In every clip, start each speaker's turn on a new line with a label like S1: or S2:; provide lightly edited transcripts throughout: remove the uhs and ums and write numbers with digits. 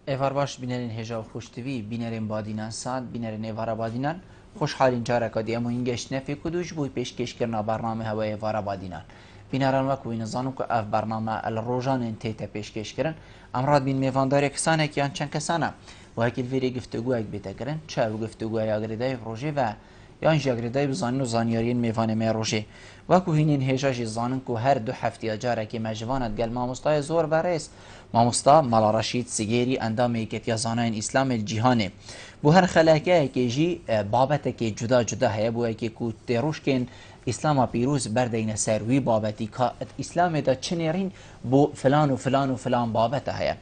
S1: ایوار باش بینرین هجا و خوشتوی بینرین بادینان ساد بینرین ایوارا بادینان خوشحالین جارا کدی امو اینگشت نفی کدوش بوی پیشکش کرنا برنامه هوا ایوارا بادینان بینران وکو نزانو که اف برنامه الروجان انتیتا پیشکش کرن امراد بین میوانداری کسانه که چند کسانه و هکل ویری گفتگو اک بیتا کرن چه و گفتگو یاگریدای روژه و یان جاگریدای بزانین و زانیارین میوانه می روژه وکو هینین هجاجی زانن که هر دو هفته جارا که مجوانت گل ماموستای زور برس ماموستا مالا رشید سگیری اندام که زانین اسلام الجهانه بو هر خلاکه که جی بابت که جدا جدا هیا بو که کو تروش کن اسلام پیروز بردین سروی بابتی که اسلام دا چنیرین بو فلان و فلان و فلان بابت هیا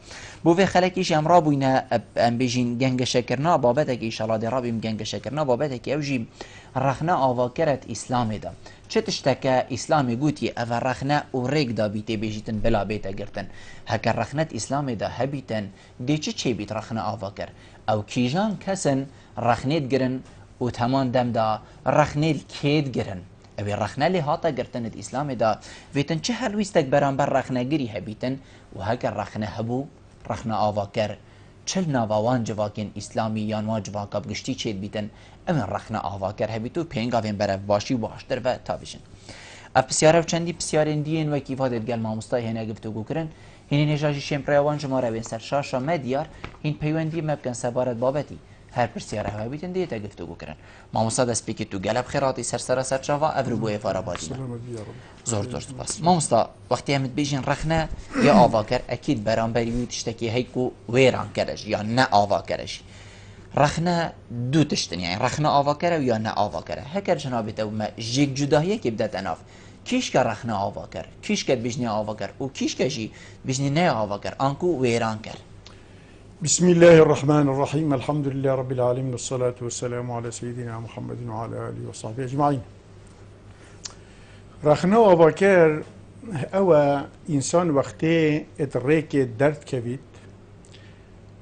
S1: بو و خلاکیش امرا بوینا ام بیجین گنگ شکرنا بابت که ایشالا دی رابیم گنگ شکرنا بابت که اوجی رخنا آواکرت اسلام دا چه تشتکه اسلام گوتی اول رخنه و ریگ دا بیتی بیجیتن بلا بیتا گرتن هکر رخنت اسلام دا هبیتن دی چه بیت رخنه آوا کر او کیجان کسن رخنید گرن و تمان دم دا رخنید کید گرن اوی رخنه لی هاتا گرتنت اسلام دا ویتن چه هلویستک برانبر رخنه گری هبیتن و هکر رخنه هبو رخنه آوا کر چل ناوان جواکن اسلامی یان واجبا کب گشتی چید بیتن امن رخنه آوا کر هبیتو پینگاوین برف باشی باشتر و تابشن اف بسیاره و چندی بسیارین دین و کیفادت گل ماموستای هنه گفتگو کرن هین نجاجی شمپریوان جماره بین سر شاشا مدیار هین پیوندی مبکن سبارت بابتی هر بسیاره ها بیتن دیتا گفتگو کرن ماموستا دست پیکی تو گلب خیراتی سر شاوا افرو افارا باجینا زور سپاس ماموستا وقتی همت بیجین رخنه یا آوا کر اکید برانبری وی تشتکی هیکو ویران کرش یا نه آوا کرش رخنه دو تشتن يعني رخنه آوا کره یا نه آوا کره هکر جنابت او ما جیگ جداهیه که بدت اناف کیش که رخنه آوا کر کیش که بجنی آوا کر و کیش که جی بجنی نه آوا کر آنکو ویران کر
S2: بسم الله الرحمن الرحيم الحمد لله رب العالمين والصلاة والسلام على سيدنا محمد وعلى آله وصحبه أجمعين رخنه آوا کر او انسان وقتی ادریک درد کبید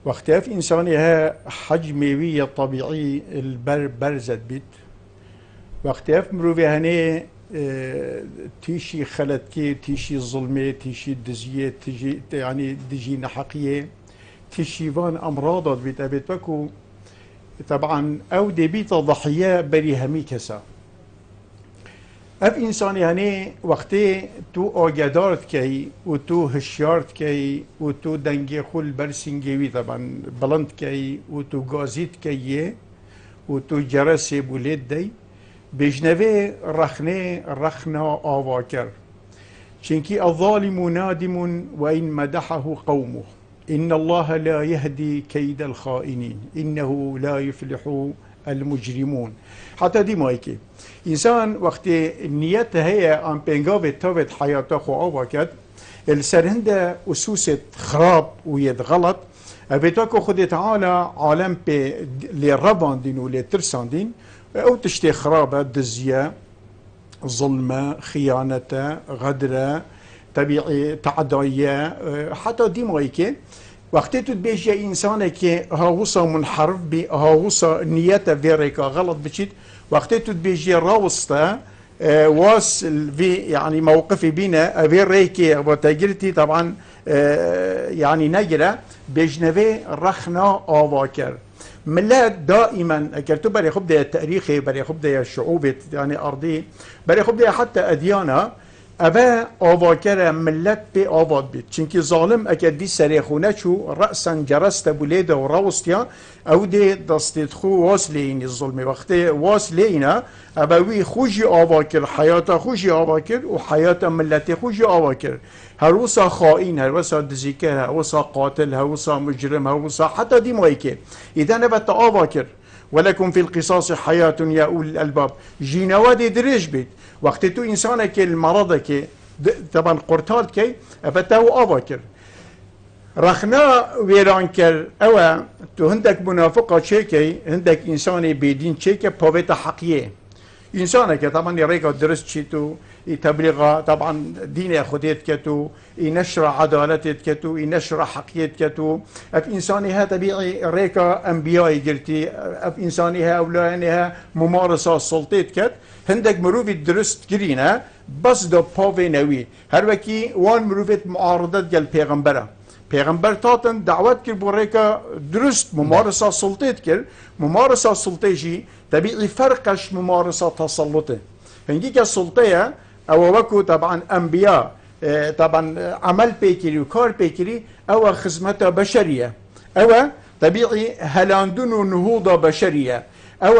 S2: وقتی اف انسانی ها حجموی طبیعی برزد بید وقتی اف مروی هنه تیشی خلطکی تیشی ظلمه تیشی دزیه يعني دجی نحقیه تیشی وان امراضات بید ابید بکو طبعا او دي بيت ضحية بري همي كسا اف انسانی هنه وقتی تو آگدارت کی و تو هشیارت کی و تو دنگی خل برسنگیوی طبعا بلند کی و تو گازیت کیه و تو جرس بولید دی بجنوه رخنه آوا کر چنکی الظالم نادم و این مدحه قومه إن الله لا يهدي كيد الخائنين إنه لا يفلح المجرمون حتى دي مايكي إنسان وقت نيته هي أن بينغاوي توت حياته خو أوكاد السرهند أسوسة خراب ويد غلط أبيتوكو خد تعالى عالم بي لرباندين ولترساندين أو تشتي خرابة دزية ظلمة خيانة غدرة طبيعي تعداية حتى دي مايكي وقتی تو بیشتر انسانی که هاوسا منحرف بی هاوسا نیت ویریکا غلط بچید وقتی تو بیشتر راوسته واس في يعني موقفي بينا ویریکی و تجربتي طبعا يعني نجرة بجنبه رخنا آواكر ملات دائما كرتو بري خب ده تاريخي بري خب ده الشعوب يعني أرضي بري خب ده حتى أديانة أبا آواکر ملت به آواد بید چونکه ظالم اگر دی سریخونه چو رأسا جرست بولیده و راوستیا او دی دستید خو واصل این الظلم وقتی واصل اینه ابا وی خوشی آواکر حیات خوشی آواکر و حیات ملت خوشی آواکر هروسا خائن هروسا دزیکر هروسا قاتل هروسا مجرم هروسا حتی دی مایکر اذا نبت آواکر ولكم في القصاص حياة يا أولي الألباب جينوادي دريج بيت وقت تو إنسانك المرض كي طبعا قرطال كي أفتاو أباكر رخنا ويران كر أو تو هندك منافقة شيكي هندك إنساني بيدين شيكي بوبيتا حقية إنسانك طبعا يريك درست شيتو تبليغ طبعا دين خديت كتو ينشر عدالتت كتو ينشر حقيت كتو اف انسانها طبيعي ريكا انبياء قلتي اف انسانها اولانها ممارسه سلطيت كت هندك مروفي درست كرينا بس دو بوفي نوي هر وكي وان مروفيت معارضه ديال پیغمبره پیغمبر تاتن دعوت کرد بوریکا درست ممارسه سلطیت کرد ممارسه سلطه جی طبیعی فرقش ممارسه تسلطه هنگی که سلطه او وکو طبعا انبیاء طبعا عمل پیکری و کار پیکری او خدمت بشریه او طبيعي هلاندون ونهوضة بشرية أو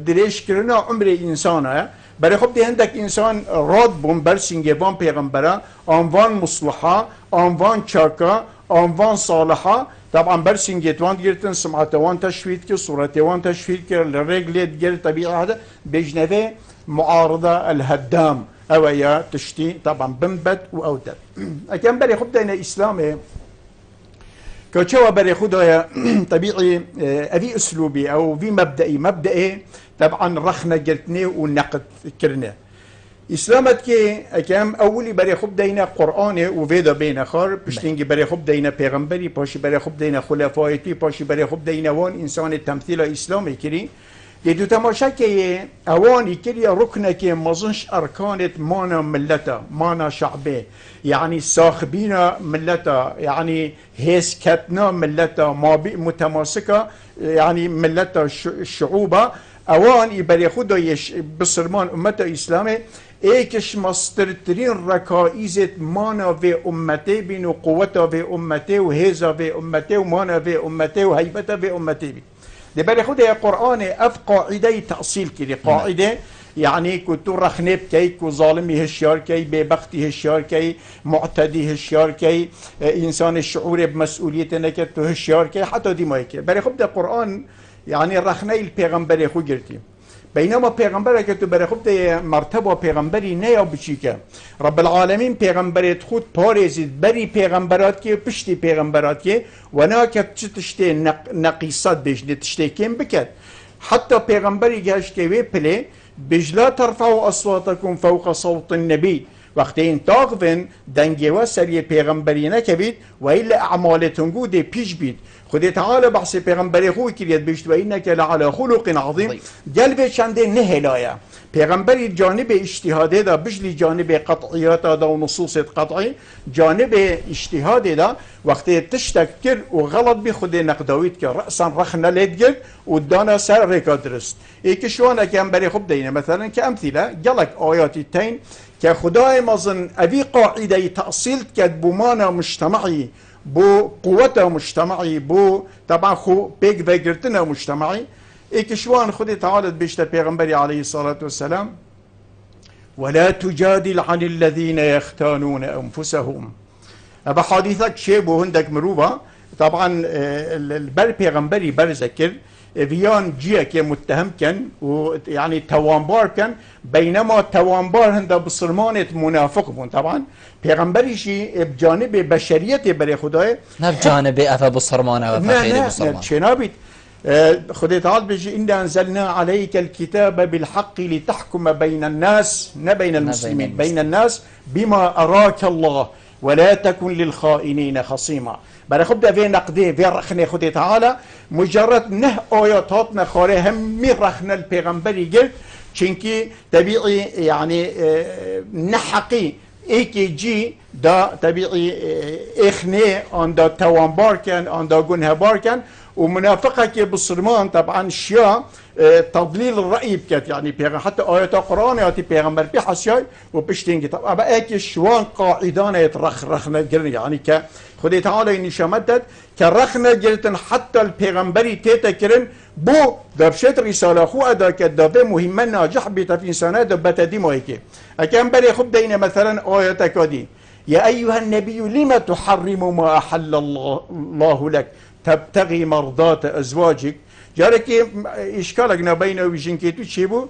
S2: دريش كرنا عمر إنسانه برای خب هندك إنسان راد بون برسنجي بان پیغمبره آنوان مصلحة آنوان چاكا آنوان صالحة طبعا برسنجي توان گرتن سمعتوان تشفيد كي صورتوان تشفيد كي الرجلات جرت طبيعي هذا بجنبه معارضة الهدام أو يا تشتي طبعا بنبت وأودر أكان برای خب دينا إسلامي كوتشوا بري خدايا طبيعي أبي أسلوبي أو في مبدئي طبعا رخنا قلتني ونقد كرنا إسلامت كي أكام أولي بري خب دينا قرآن وفيدا بين خار بشتنجي بري خب دينا پیغمبري باشي بري خب دينا خلفائتي باشي بري خب دينا وان إنسان التمثيل إسلامي كري يدو تماشا كي اواني كري ركنه كي مظنش اركانت مانا ملتا مانا شعبي يعني صاحبينا ملتا يعني هيسكتنا ملتا متماسكه يعني ملتا الشعوبه اوان يبري خدا بسرمان امته اسلامي ايكش مسترترين ركائزت مانا في امتي بين قوته في امتي وهيزا في امتي ومانا في امتي وهيبته في امتي لبالي خده قرآن اف قاعده تأصيل كده قاعده يعني كنتو رخنب كي كو ظالمي هشيار كي ببختي هشيار كي معتدي هشيار كي انسان الشعور بمسؤوليته نكتو هشيار كي حتى دي ما يكي بالي خده قرآن يعني رخني البيغمبر خو جرتي بينما پیغمبر که تو برای خود مرتبه پیغمبری نیا بچیکه رب العالمین پیغمبرت خود پارزید بری پیغمبرات که پشتی پیغمبرات که و نا که تشتی نقیصات بجنه تشتی کم بکد حتی پیغمبری گشت که وی پلی بجلا ترفعوا اصواتكم فوق صوت النبي وقتی تاغفن دنگی و سری پیغمبری نکبید و ایلا اعمالتون گوده پیش بید خدای تعالی بحث پیغمبری خوی کرید بیشت و اینک لعلی خلق عظیم جلب چنده نهلایا پیغمبری جانب اجتهاده دا بجلی جانب قطعیات دا و نصوص قطعی جانب اجتهاده دا وقتی تشتکر و غلط بی خود نقداوید که رأسا رخنا لید گرد و دانا سر ریکا درست ایک شوان اکم بری خوب دینه مثلا که امثله گلک آیاتی تین که خدای مظن اوی قاعده تأصیل کد بمانا مجتمعی بو قوة مجتمعي بو طبعا خو بيك فاقرتنا مجتمعي اكشوان خدي تعالى بيشتا بيغمبري عليه الصلاة والسلام ولا تجادل عن الذين يختانون أنفسهم أبا حديثك شيء بو هندك مروبة طبعا البر بيغمبري برزكر فيان جيه كي متهم كان ويعني توانبار كان بينما توانبار هندا بصرمانة منافق بون طبعا پیغمبری شی بجانب بشریت برای خدای
S1: نه بجانب افا بصرمانه و فخیل بصرمانه
S2: نه چنابید خدای تعالی بجی إن أنزلنا عليك الكتاب بالحق لتحكم بين الناس نه بين المسلمين بين الناس بما أراك الله ولا تكن للخائنين خصيما برای خود دوی نقده وی رخنه خدای تعالی مجرد نه آیاتات نخاره هم می رخنه الپیغمبری گرد چونکی طبیعی یعنی نحقی ایکی جی دا طبیعی اخنه آن دا توانبار کن آن دا گنهبار کن و منافقه که بصرمان طبعا شیا تضلیل الرأی بکت یعنی حتی آیات قرآن آیاتی پیغمبر بی حسیای و پشتینگی طبعا با ایکی شوان قاعدان رخ نگرن یعنی که خدای تعالی نشامت داد که رخ نگرتن حتی الپیغمبری تیتا کرن بو دبشت رساله خو ادا كدابه مهمه ناجح بيتا في انسانه دبته دي مويكي اكان بري خب دينا مثلا آيات كادي يا ايها النبي لما تحرم ما احل الله لك تبتغي مرضات ازواجك جارك اشكالك نبينا وجنكيتو تشيبو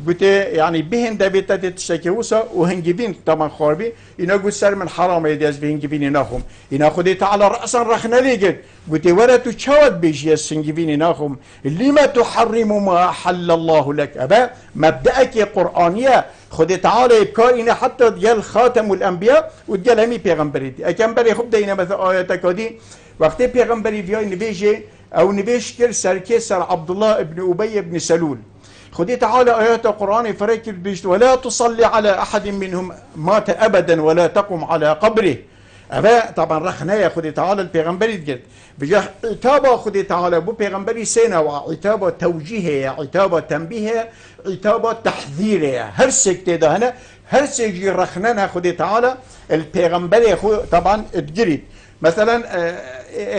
S2: قلت يعني بهن دبيتا تشكيوسا وهنجبين طبعا خاربي إنا قلت سر من حرام يديز بهنجبين إناهم إنا خدي تعالى رأسا رخنا ليجد قلت ولا تشاود بيجي السنجبين إناهم لما تحرم ما أحل الله لك أبا مبدأك قرآنية خدي تعالى إبكارنا حتى ديال خاتم الأنبياء وديال همي بيغمبري أكام بري خب دينا مثل آياتك دي وقت بيغمبري فيها نبيجي أو نبيشكر سركي سر عبد الله بن أبي بن سلول خدي تعالى آيات القرآن فريك البيشت ولا تصلي على أحد منهم مات أبدا ولا تقم على قبره أبا طبعا رخنا يا خدي تعالى البيغمبري تقول بجاه عتابة خدي تعالى بو بيغمبري سينا وعتابة توجيهية عتابة تنبيهية عتابة تحذيرية هر سكتة ده هنا هر سيجي رخنا خدي تعالى البيغمبري طبعا تقريد مثلا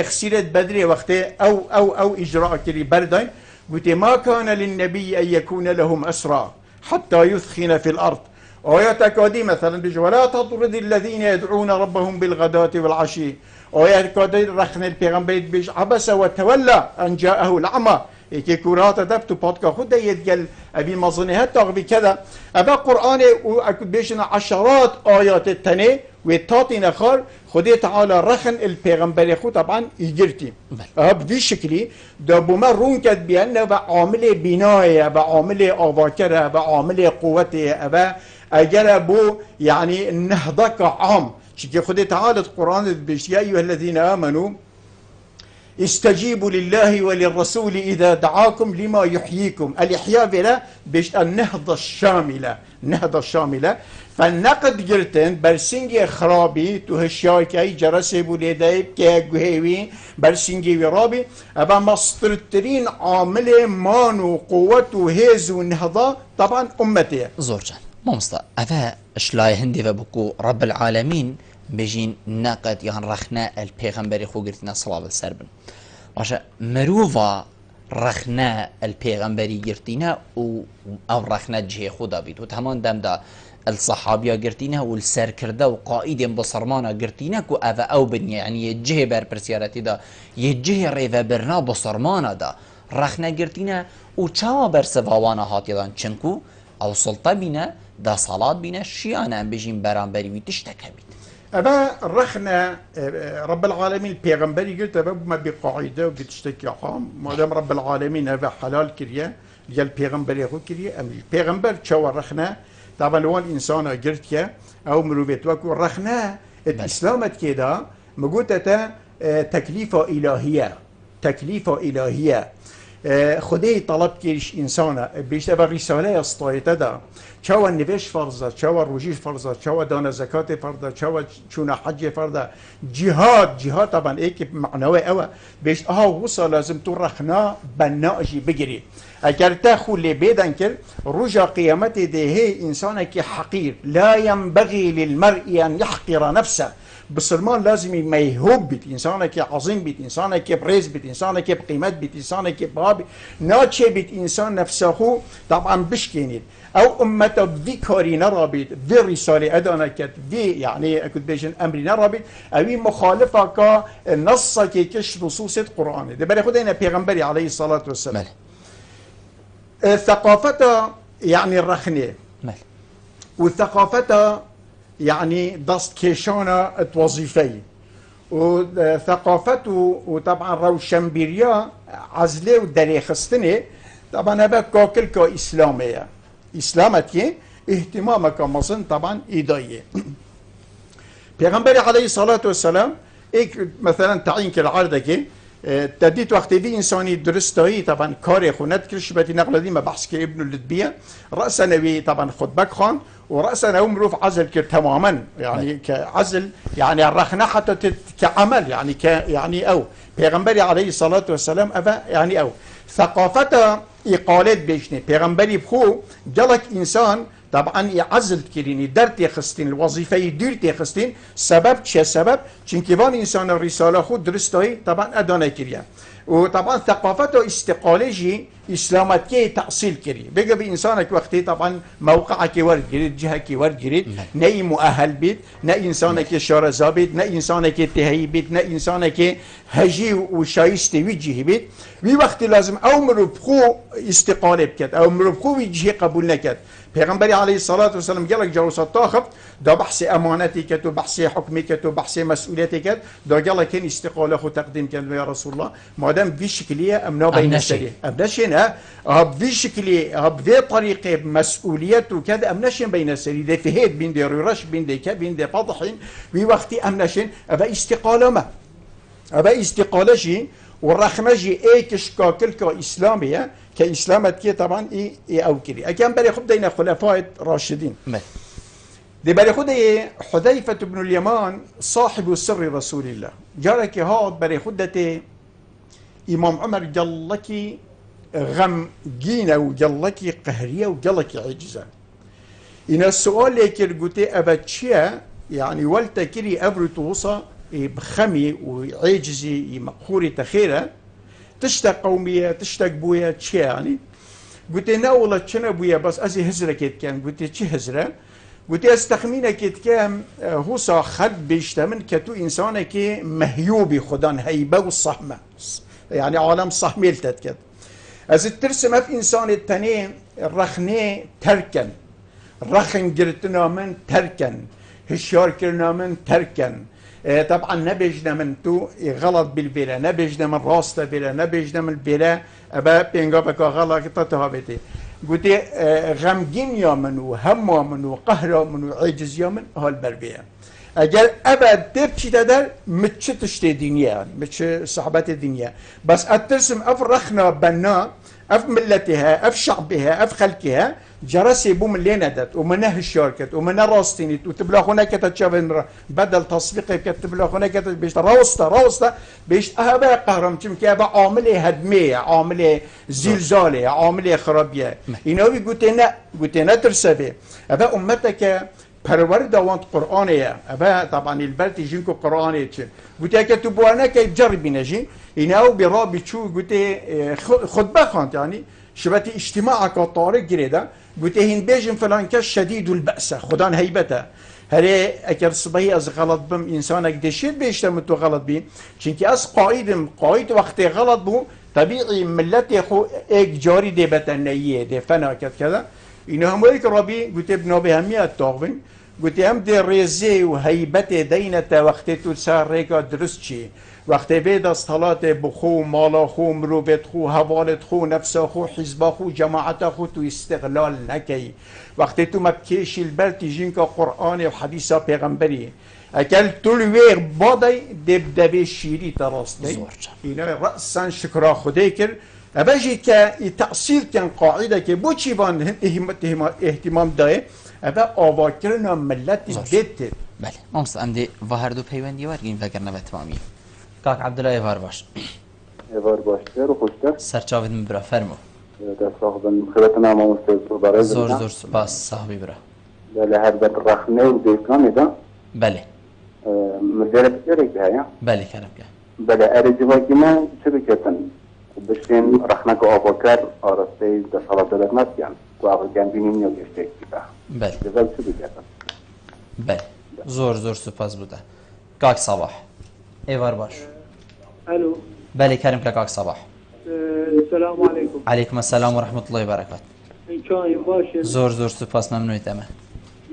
S2: اخسيرة بدري وقت أو إجراء كري بردين قلت ما كان للنبي أن يكون لهم أسرى حتى يثخن في الأرض آيات كادي مثلا بيجي ولا تطرد الذين يدعون ربهم بالغداة والعشي آيات كادي رخنا البيغمبر بيج عبس وتولى أن جاءه الأعمى كي كورات دبتو بودكا خد يتقل أبي مظنيات تغبي كذا أبا قرآن وأكد بيشنا عشرات آيات التاني وتاتي نخار خدي تعالى رخن البيغمبر خو طبعا يجرتي بدي شكلي ده بما رون كد بأنه بعامل بناية بعامل أفاكرة بعامل قوته أبا أجل بو يعني النهضة عام شكي خدي تعالى القرآن بيش يا أيها الذين آمنوا استجيبوا لله وللرسول إذا دعاكم لما يحييكم الإحياء بلا بيش النهضة الشاملة النهضة الشاملة فالنقد جرتن برسنجي خرابي تهشاكي جرسي بوليدايب كي جهوي برسنجي ورابي أبا مصدرترين عامل مان وقوة وهيز ونهضة طبعا أمتي
S1: زورجان ممستا أفا اشلاي هندي فبكو رب العالمين بجين نقد يعني رخناء البيغمبري خو قرتنا صلاة السربن واشا مروفا رخناء البيغمبري قرتنا او رخناء جهي خدا بيت وتهمان دم دا الصحابية قرتنا والسر كرده وقائد بصرمانا قرتنا كو أفا أو بن يعني يجهي بر برسيارتي دا يجهي ريفا برنا بصرمانا دا رخناء قرتنا وچاوا بر سفاوانا هاتي دان چنكو او سلطة بينا دا صلاة بينا شيانا بجين برانبري ويتشتك بيت
S2: أبا رخنا رب العالمين البيغمبري قلت أبا ما بقاعدة وبتشتكي حام ما دام رب العالمين أبا حلال كريا يا البيغمبري هو كريا أم البيغمبر شو رخنا طبعا لو إنسان قلت يا أو مروبيت وكو رخنا الإسلام كده مقولة تكليفة إلهية تكليفة إلهية خدي طلب كيش إنسانا بيش أبا رسالة استايته دا شو النبش فرضه شو الرجيش فرضه شو دانا زكاة فرضه شو شونا حج فرضه جهاد طبعا إيك معنوي أوى بيش وصل لازم ترخنا بناءجي بجري أجر تاخو اللي بيدن كر رجع قيامته ده هي إنسانك حقير لا ينبغي للمرء أن يحقر نفسه بسلمان لازم ميهوب بيت إنسانك عظيم بيت إنسانك بريز بيت إنسانك بقيمت بيت إنسانك باب ناتشي بيت إنسان نفسه طبعا بشكينيد أو أمته في كاري نرابيت في رسالة أدانا كت في يعني أكد بيجن أمري نرابيت أوي مخالفة كنص كيكش نصوص القرآن ده بري خدينا بيغمبري عليه الصلاة والسلام ثقافته يعني الرخنة والثقافته يعني دست كيشانا الوظيفي وثقافته وطبعا روشنبيريا عزله ودريخستني طبعا هذا كاكل كإسلامية إسلامتي اهتمامك مصن طبعا إيداية بيغمبري عليه الصلاة والسلام إيك مثلا تعين كالعردك تديت وقت في إنساني درستهي طبعا كاري خونات كرشبتي نقل دي ما بحث كابن اللدبية رأسا نبي طبعا خطبك خان ورأسا نومروف عزل كر تماما يعني كعزل يعني الرخنة حتى كعمل يعني يعني أو بيغمبري عليه الصلاة والسلام أفا يعني أو ثقافته إقالات بيشني بيغمبري بخو جلك إنسان طبعا يعزل كريني درت يخستين الوظيفة يدير يخستين سبب شو سبب چنكيفان إنسان الرسالة خود درستهي طبعا أدانا كريا وطبعا ثقافته استقالجي إسلامتكي تأصيل كري بقى بإنسانك وقتي طبعا موقعك ورد جريد جهك ورد جريد نأي مؤهل بيت نا إنسانك شارزا بيت نا إنسانك تهي بيت نا إنسانك هجي وشايستي وجهي بيت وي وقت لازم أمر بخو استقالة بكت أمر بخو وجهي قبول نكت پیغمبر عليه الصلاة والسلام قال لك جلسات تاخذ ده بحث أمانتك وبحث حكمك وبحث مسؤوليتك ده قال لك كان استقالة خو تقديم كلمة يا رسول الله ما دام في شكلية أمنا بين السرية أمناشين في شكلية بذي طريقة مسؤولية وكذا أمناشين بين السرية ده في هيد بين دي رش بين دي كاب بين دي فضحين في وقت أمناشين أبا استقالة ما أبا استقالة شيء والرخمجي ايكش كاكل كإسلامية كإسلامت كي طبعا اي او كري اكام بري خب دينا خلفاء راشدين دي بري خود حذيفة بن اليمان صاحب سر رسول الله جارك هاد بري خودته إمام عمر جلكي غم جينا وجلكي قهرية وجلكي عجزة إن السؤال لكي قلتي أبا تشيا يعني والتكري أبرو توصى بخمي وعجزي مقهوري تخيرة تشتاق قومية تشتاق بويا تشيا يعني قلت ناولا تشنا بويا بس أزي هزرة كيت كان قلت تشي هزرة قلت استخمينة كيت كان هو خد بيشتمن كتو إنسانة كي مهيوبي خدان هيبة والصحمة يعني عالم صحميل تتكد از ترسم في إنسان التاني رخني تركن رخن قرتنا من تركن هشيار كرنا من تركن طبعا نبجنا من تو غلط بالبلا نبجنا من راسته بلا نبجنا من البلا أبا بينقابك غلط تتهابتي قلت غمجين يومن وهم يومن وقهر يومن وعجز يومن هالبربية اگر ابد تبكي تدر متش تشتي دنيا يعني متش صحبات الدنيا بس اترسم اف رخنا بنا اف ملتها اف شعبها اف خلقها جرسي بوم اللي ندت ومنه الشركت ومنه راستينيت وتبلا هناك تتشافن بدل تصفيق كتبلا هناك بيش روستا بيش اهبا قهرم كم كابا عامله هدميه عامله زلزاله عامله خرابيه اینا بي قلتنا ترسبه ابا امتك پرور داوند قرآنه ابا طبعا البلد جنكو قرآنه چه قلت که تو بوانا که جربی نجی ایناو برابی چو قلت خطبه خواند يعني شبت اجتماع كطارق جريده قلت هين بيجن فلان كش شديد البأس خدان هيبته هري اكر صبحي از غلط بم انسانك دشيت بيشتم تو غلط بي چونكي از قائد وقت غلط بو طبيعي ملتي خو اك جاري دي بتنيه دي فنا كذا اینا هم ولی که رابی گوته بنابه همیت تاغوین گوته هم دی ریزه و هیبت دینت وقتی تو سر ریکا درست چی وقتی بید از طلات بخو مالا خو مروبت خو حوالت خو نفسا خو حزبا خو جماعت خو تو استغلال نکی وقتی تو مبکیش البلتی جین که قرآن و حدیثا پیغمبری اکل طلویر بادی دبدبه شیری تراستی اینا رأسا شکرا خوده کرد اباجي كتأصيل كان قاعدة كبو تشيفان اهتمام داي ابا آواكرنا ملت بيت
S1: بله مامست عندي ظهر دو پیوندی ورگیم فکرنا به تمامی کاک عبدالله ایوار باش
S3: ایوار باش رو خوشتر
S1: سرچاوید من برا فرمو
S3: در صاحبن خیرتنا مامست برای
S1: زور سپاس صاحبی برا
S3: بله هر بد رخنه و دیکانی دا
S1: بله
S3: مدرب كيرك هيا
S1: بله كلام كان
S3: بله ارجواكينا شو بكتن بشين رحمك أبو بكر أرسل دخل دولت نسيان وأبو كان بيني ويشتكي به
S1: بله
S3: جزال شو بكتن
S1: بله زور سپاس بوده كاك صباح ايوار باش
S4: الو
S1: بله كريم كاك صباح
S4: السلام عليكم
S1: عليكم السلام ورحمة الله وبركاته
S4: كان باشه
S1: زور سپاس ممنونیت امه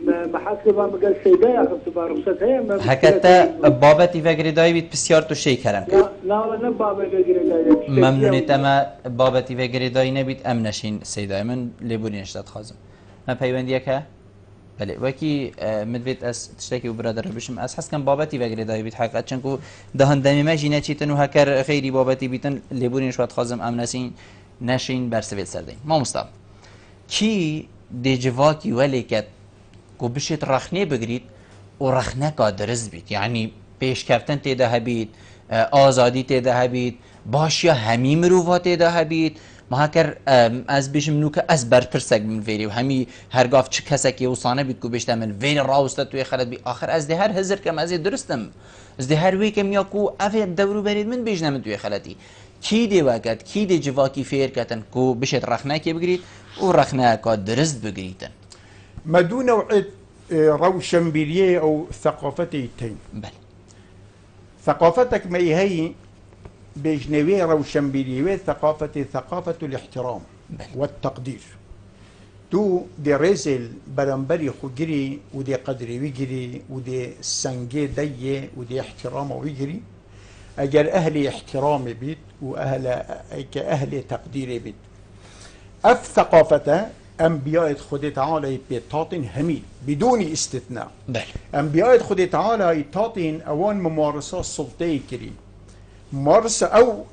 S4: ما حسب ما قال سيدا يا اخي تبع رخصت هي ما
S1: هكذا بابتي فكري دايبيت بسيار تو شي كرم
S4: لا لا بابا غير
S1: ممنونیت امه بابتي فكري داي نبيت امنشين سيدا من لبونيش داد خازم ما پیوندیه که بله وکی مدویت از تشتکی و برادر بشم از حس کن بابتی وگری دایی بیت حقیقت چنکو دهان دمی ما جینه چیتن و هکر خیری بابتی بیتن لبونین شوات خازم امنسین نشین برسویل سردین ما مستقب کی دیجواکی ولی کت کو بشت رخنه بگرید و رخنه که درست بید یعنی پیش کفتن تیده هبید آزادی تیده هبید باشیا همی مروفا تیده هبید ما هکر از بیشم نوکه از برپرسک من ویری و همی هرگاف چه کسکی وصانه بید کو بیشتر من ویر راوسته توی خلد بی آخر از ده هر هزر کم از درستم از ده هر وی کم یا کو افی دورو برید من بیشتر من توی خلدی کی دی وقت کی دی جواکی فیر کتن کو بشت رخنه کی بگرید و رخنه که درست بگریدن
S2: ما دون نوع روشنبيلية أو ثقافتين
S1: بله
S2: ثقافتك ما هي بجنوية روشنبيلية ثقافة الاحترام
S1: بله.
S2: والتقدير تو دي رزل برنبري خجري ودي قدري ويجري ودي سنجي دي ودي احترام ويجري أجل أهلي احترام بيت وأهل كأهل تقدير بيت أف ثقافته أنبياء خود تعالى بيتاطن همي بدون استثناء
S1: بله
S2: أنبياء خود تعالى يتاطن أوان ممارسة سلطية كري ممارسة أو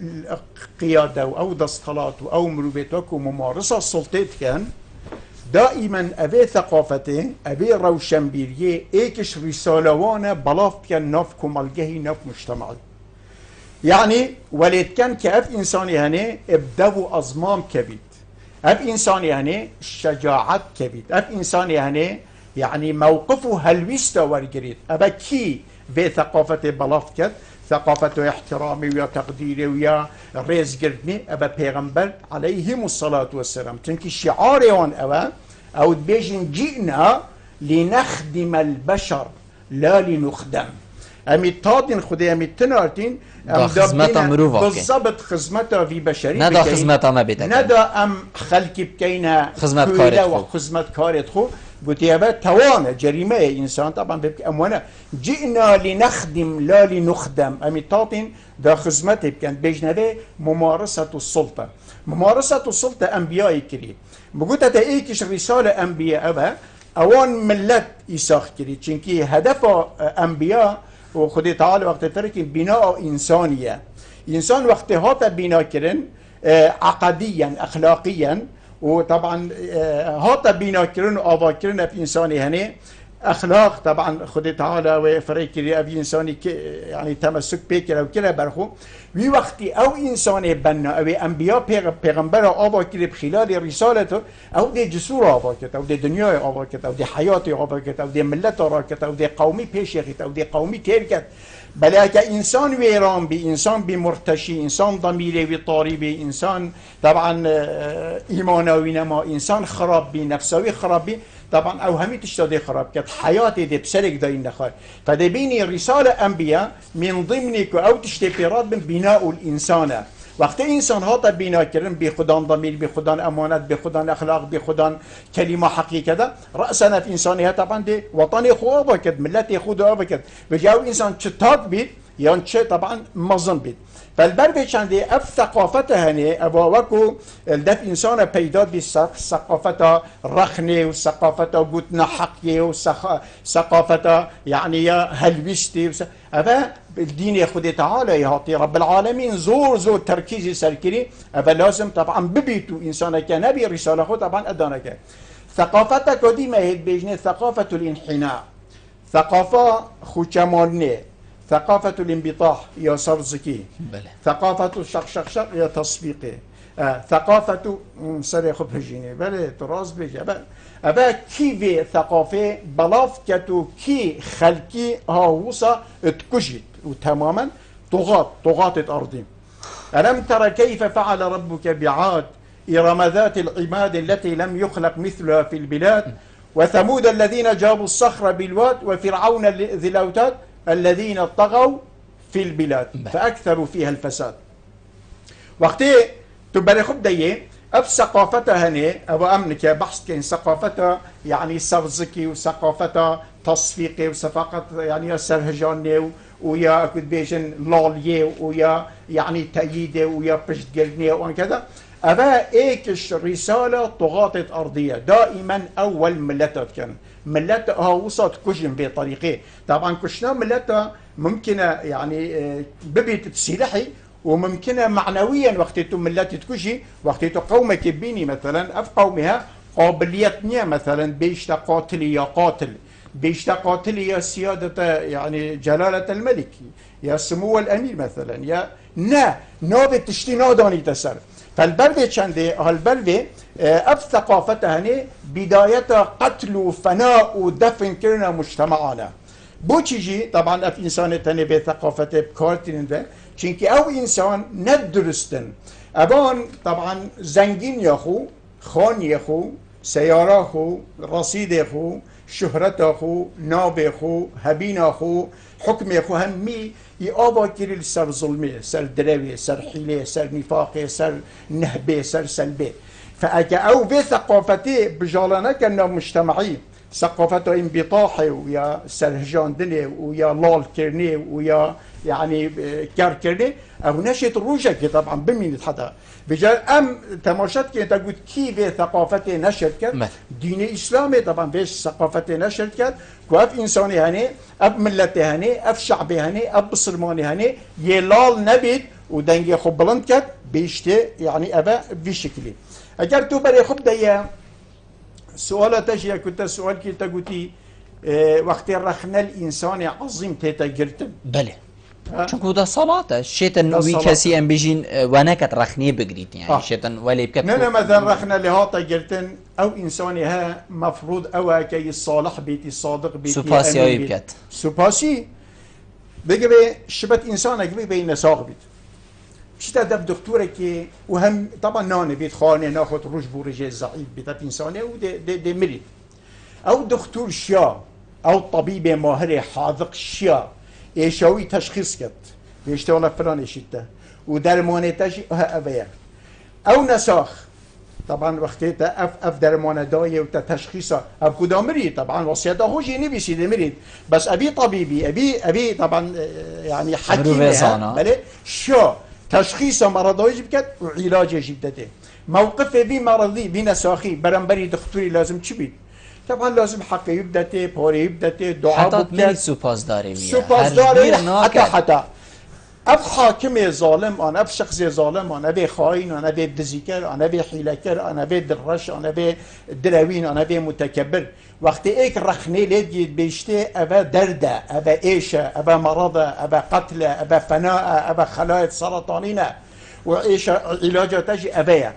S2: قيادة أو دستخلات أو مروبيتك وممارسة سلطية كان دائما أبي ثقافته أبي روشنبيرية إيكش رسالوانا بلافت كان نافكم الجهي ناف مجتمعي يعني ولد كان كأف إنساني هني ابدأوا أزمام كبيت أف إنساني هني شجاعات كبيت أف إنساني هني يعني موقفه هلويستا ورقريت أبا كي في ثقافته بلافت كان ثقافته احترامي ويا تقديري ويا ريز قردني أبا بيغمبر عليهم الصلاة والسلام تنكي شعاري وان أو تبيجن جئنا لنخدم البشر لا لنخدم أمي تادين خدي أمي تنارتين
S1: خدمتا مروفا
S2: بالضبط خدمتا في بشري
S1: ندا خدمتا ما بيتك
S2: ندا أم خلقي بكينا
S1: خدمت كارت خو
S2: وخدمت كارت خو بتيابا توانه جريمة إنسان طبعا بيبكي أموانا جئنا لنخدم لا لنخدم أمي تادين دا خدمتي كان بيجنا ممارسة السلطة ممارسة السلطة أنبياء كري بقول تأيكش رسالة أنبياء أبا أوان ملت إساخ كري چنكي هدف أنبياء وخدي تعالى وقت فرق بناء إنسانية إنسان وقت هاتا بناء كرن عقديا أخلاقيا وطبعا هاتا بناء كرن وآبا كرن في إنساني هني أخلاق طبعا خدي تعالى وفرق كري أبي إنساني يعني تمسك بكرة وكرة برخو وی وقتی او انسان بنا او انبیاء پیغمبر آوا کرد خلال رسالته او دی جسور آوا کرد او دی دنیای آوا کرد او دی حیات آوا کرد او دی ملت آوا کرد او دی قومی پیش کرد او دی قومی تیر کرد بله اگه انسان ویران بی انسان بی مرتشی انسان ضمیره وی طاری بی انسان طبعا ایمانوی نما انسان خراب بی نفسوی خراب بی طبعا او همي تشتادي خراب كانت حياتي دي بسلك داين نخال فدي بيني رسالة أنبياء من ضمنك او تشتفيرات من بناء الإنسان وقت إنسان هاتا بناء كرن بخدان ضمير بخدان أمانات بخدان أخلاق بخدان كلمة حقيقة ده رأسنا في إنسانها طبعا دي وطني خو أبكد ملتي خود أبكد بجاو إنسان تشتاك بيت يعني طبعا مظن بيت فالبربي عندي اف ثقافته هني ابواكو الدف انسان بيداد بثقافته رخنه وثقافته قوتنا حقيه وثقافته يعني يا هلوشتي ابا الدين ياخذ تعالى يعطي رب العالمين زور تركيز سركري ابا لازم طبعا ببيتو انسان كنبي رساله خو طبعا ادانك ثقافته قديمه هيد بيجني ثقافه الانحناء ثقافه خوشمالنه ثقافة الانبطاح يا سرزكي ثقافة الشق يا تصفيقي ثقافة سري خب هجيني بله تراز بيجي أبا كي في ثقافة بلافكتو كي خلقي هاوسا اتكجت وتماما طغاة الأرض ألم ترى كيف فعل ربك بعاد إرم ذات العماد التي لم يخلق مثلها في البلاد وثمود الذين جابوا الصخر بالواد وفرعون ذي الأوتاد الذين طغوا في البلاد فأكثروا فيها الفساد وقتي تبري خب ديه أب ثقافتها هني أبو أمنك بحث كين ثقافتها يعني سرزكي وثقافتها تصفيقي وثقافة يعني سرهجاني ويا كنت بيجن لاليه ويا يعني تأييده ويا بشت قلنيه وكذا أبا إيكش رسالة طغاة أرضية دائما أول ملتات كان ملتها وصلت كشن بطريقه طبعا كشنا ملتها ممكن يعني ببيت بسلاحي وممكن معنويا وقت ملتي تكشي وقت قومك بيني مثلا اف قومها قابليتني مثلا بيشت قاتل يا قاتل بيشت قاتل يا سيادة يعني جلالة الملك يا سمو الأمير مثلا يا نوبة تشتي ناداني تسر فالبلدة شندي هالبلدة أب ثقافتها هني بداية قتل وفناء ودفن كرنا مجتمعنا بوشيجي طبعا أف إنسان تاني بثقافته بكارتين ده چونكي أو إنسان ندرستن أبان طبعا زنجين يخو خان يخو سيارة خو رصيد خو شهرة خو ناب خو هبين خو حكم خو همي يابا كيري سر ظلمي سر دروي سر حيلة سر نفاقي سر نهبي سر سلبي فأكا أو في ثقافتي بجالنا كنا مجتمعي ثقافته انبطاحي ويا سرهجان دني ويا لال كرني ويا يعني كار كرني أو نشيط روجك طبعا بمين حدا بجال أم تماشات كي تقول كيف ثقافتي نشرت كد دين إسلامي طبعا بيش ثقافتي نشرت كد كوف إنساني هني أب ملتي هني أب شعبي هني أب بصرماني هني يلال نبيت ودنجي خبلند كد بيشتي يعني أبا بشكلي أجر تو بري خب ديا سوالاتش یا كنت سؤال كي تقولي وقت رخنا الإنسان عظيم تيتا جرتن
S1: بله چونکو دا صلاته شیطان
S2: دا
S1: وی
S2: صلاته.
S1: کسی ام بيجين ونكت رخني بقريت يعني
S2: آه.
S1: شیطان ولی بكت
S2: نحن مثلا رخنا لهاتا جرتن أو إنساني ها مفروض أو كي الصالح بيتي الصادق بيتي
S1: سوپاسی
S2: أمين
S1: هایی
S2: بيت.
S1: بكت
S2: سوپاسی بگه به شبت انسانك بي نساق بيت بشتا دب دكتورة كي وهم طبعا نانه بيت خانه ناخد روش بورجي ضعيف بيت انسانه ودي مريض او دكتور شيا او طبيب ماهر حاذق شيا ايشاوي تشخيص كت بيشتغل فلان شيته ودرمانه تجي ها او نساخ طبعا وقتها اف درمانه دايه وتشخيصها اب كدامري طبعا وصيته هو جيني بيسيد مريض بس ابي طبيبي ابي طبعا يعني حكيم بله شو تشخيص مرضه يجبكت وعلاج يجبته موقف بي مرضي بي نساخي برنبري دكتوري لازم تشبي طبعا لازم حق يبدته بوري يبدته دعاء
S1: حتی
S2: بكت
S1: می سوپاس داری
S2: سپاس داره حتی اف حاکم ظالم آن اف شخص ظالم آن ابی خائن آن ابی دزیکر آن ابی حیلکر آن ابی درش آن ابی دلوین آن ابی متکبر وقتی ایک رخنه لید بیشته ابا درده ابا ایشه ابا مرضه ابا قتله ابا فناء ابا خلايا سرطانینه و ایشه علاجاتش ابیا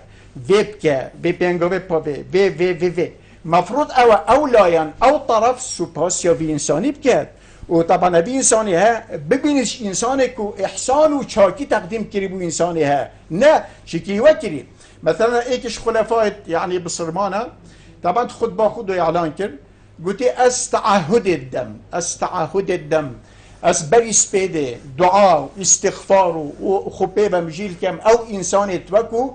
S2: ويبكا بيبينغو بي مفروض او لاين او طرف سوباسيا بإنساني بكات وطبعا ابي انساني ها ببينش انسانك واحسان وشاكي تقديم كري بو انساني ها نا شكي وكري مثلا ايكش خلفاء يعني بصرمانه طبعا خد باخد اعلان كر قلت استعهد الدم بريس بيدي دعاء استغفار وخبيبه مجيل كم او انسان توكو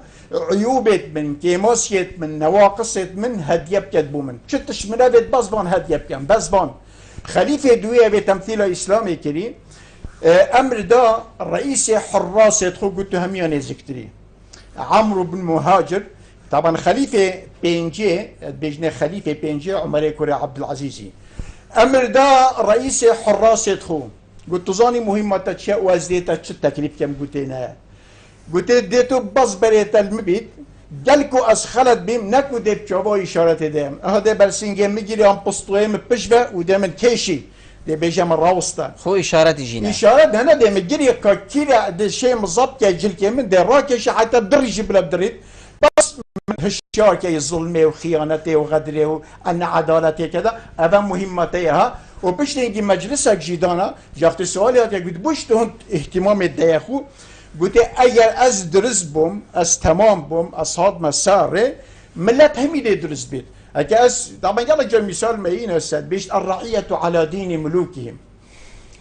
S2: عيوبت من كيماسيت من نواقصت من هديب كتبو من شتش من ابد بزبان هديب كم بزبان خليفة دوية بتمثيل إسلامي كريم أمر دا رئيس حراس خو قلت هميان ذكري عمرو بن مهاجر طبعا خليفة بينجي بيجنا خليفة بينجي عمر كوري عبد العزيزي أمر دا رئيس حراس خو قلت زاني مهمة تشاء وازديتا تكليف كم قلت ديتو بس بريت المبيت جلكو اسخلت بيم نكو ديب چابا اشارت ديم هذا برسينجي ميجري ام بوستويم بشبه وديم كيشي دي بيجا من راوستا
S1: خو اشارة جينا
S2: اشارة هنا ديم جري كيرا دي شيء مزبط كي جلكي من دي راكش حتى درج بلا بدريد بس من هالشار كي ظلمه وخيانته وغدره وان عدالته كذا ابا مهمتها وبش نيجي مجلسك جيدانا جافت سؤالي قلت بوش تهون اهتمام الدياخو قلت اگر از درست بوم از تمام بوم از هاد مساره ملت همین درست بید اگر از طبعا يلا جا مثال ما هنا استاذ بيش الرعية على دين ملوكهم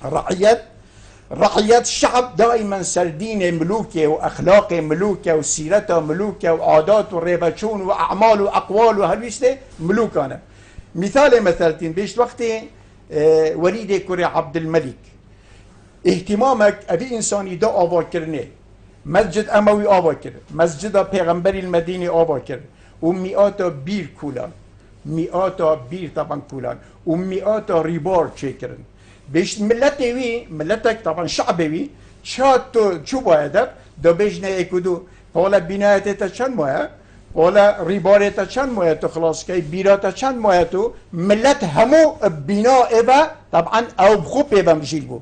S2: رعية الشعب دائما سر دين ملوكه واخلاق ملوكه وسيرته ملوكه وعادات وريبشون واعمال واقوال وهالويسته ملوكانا مثالتين بيش وقت وليد كوري عبد الملك اهتمامك ابي انساني دا آوا کرنه مسجد اموي آوا کرد مسجد پیغمبر المديني آوا کرد ومئات بير كولان مئات بير طبعا كولان ومئات ريبار چكرن بيش ملتك طبعا شعبي شو بايدك دا بيجنا اكدو ولا بنايته چند ماه ولا ريبارته چند ماه تو خلاص كي بيراته چند ماه تو ملت همو بناء با طبعا او بخوب با مجيل بو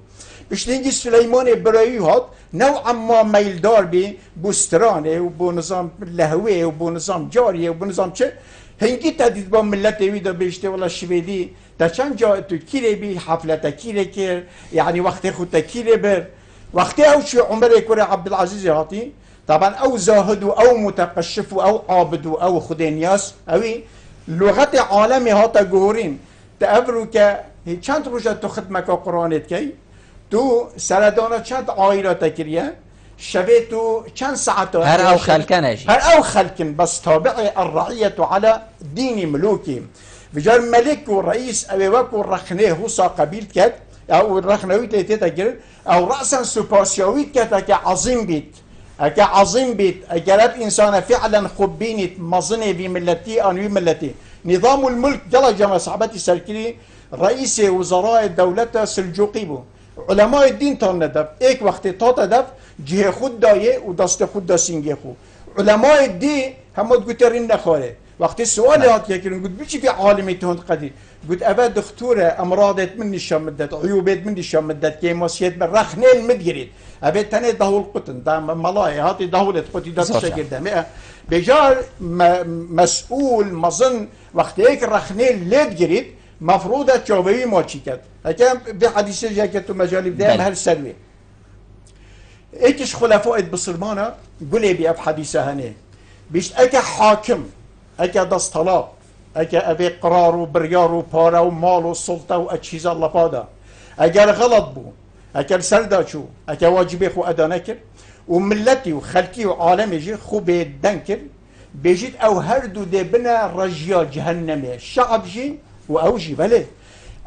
S2: بشتینگی سلیمان برایی هات نوعا ما میلدار بی بوسترانه و بو نظام لهوه و بو نظام جاریه و بو نظام چه هنگی تدید با ملت ویدا بیشته ولا شویدی در چند جا تو کیره بی حفلتا کیره کر یعنی وقت خودتا کیره بر وقتی او شو عمر کوری عبدالعزیز هاتی طبعا او زاهد و او متقشف و او عابد و او خدینیاس اوی لغت عالمی هاتا گورین تأفرو که چند روزا تو خدمه که قرآنت کی تو سردانا چند عائلات كريا شبيتو چند ساعات
S1: هر او خلقناجي
S2: هر او خلقن بس تابع الرعية على دين ملوكهم بجار ملك والرئيس او وكو رخنه هوسا قبيل كات او الرخنويت تتجر او رأسا سوباسيويت كات عظيم بيت اجرت انسان فعلا خبينت مظنه بملتي انوي ملتي نظام الملك جل جمع صحبتي سلكري رئيس وزراء الدولة سلجوقي بو علماء الدين تان ندف ایک وقتی تا تدف جه خود دایه و دست خود دا سینگه خو علماء الدین همه گوترین نخواره وقتی سوال هات يكرن قلت بيجي في عالمي تهون قدي قلت أبا دكتورة أمراضت مني شمدت عيوبت مني شمدت كيموسيت بالرخنين مدقريد أبا تاني دهول قطن دا ملاي هاتي دهولت قطي دا تشكل دا بجار مسؤول مظن وقت هيك الرخنين ليت قريد مفروضة تشوبي موشيكت هكذا بحديث جاكتو مجالي بداية هالسلوية ايكش خلفاء بصرمانة قولي بي بحديثة هني بيش اكا حاكم اكا دستلا اكا ابي قرار وبريار وبارا ومال وسلطة واتشيز الله بادا اكا غلط بو اكا سردا شو اكا واجبي خو ادانكر وملتي وخلقي وعالمي جي خو بيدنكر بيجيت او هردو دي بنا رجيا جهنمي الشعب جي او جي بله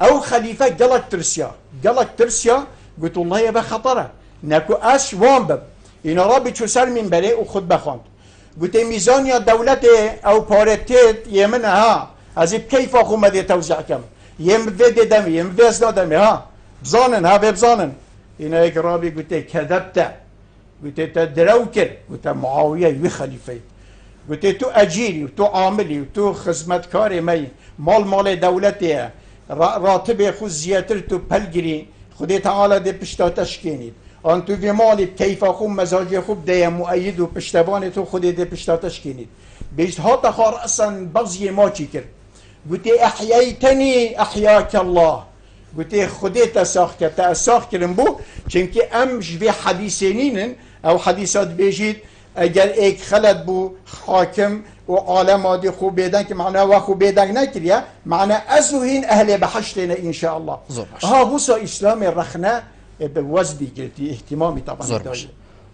S2: او خليفة قلق ترسيا قلت والله يا بخطره نكو اش وانبب این رابي شو سر من بره وخد بخوند قلت ميزانيا دولتي او بارتيت يمنها از كيف اخو مدي توزيع كم يمفيد دمي يمفيز دمي ها بزانن ها بزانن این هيك رابي قلت كذبت قلت تدروكر قلت معاوية وخليفة قلت تو اجيري وتو عاملي وتو خدمتكاري مي مال دولتي راتب خو زياتر تو بلگري خدي تعالى دي پشتا تشكينيد آن تو مالی کیف خوب مزاجی خوب ده مؤید و پشتبان تو خودی ده پشتاتش کنید بیشت ها تخار اصلا بغضی ما چی کرد گوتی احیایتنی احیاک الله گوتی خودی تساخ کرن بو چونکه امش به حدیثینین او حدیثات بیجید اگر ایک خلد بو حاکم و عالم آدی خوب بیدن که معنی و خوب بیدن نکریه معنی ازوهین اهل بحشتنا ان شاء الله ها بوسا اسلام رخنه بوزدي قلتي اهتمامي طبعا
S1: زور باش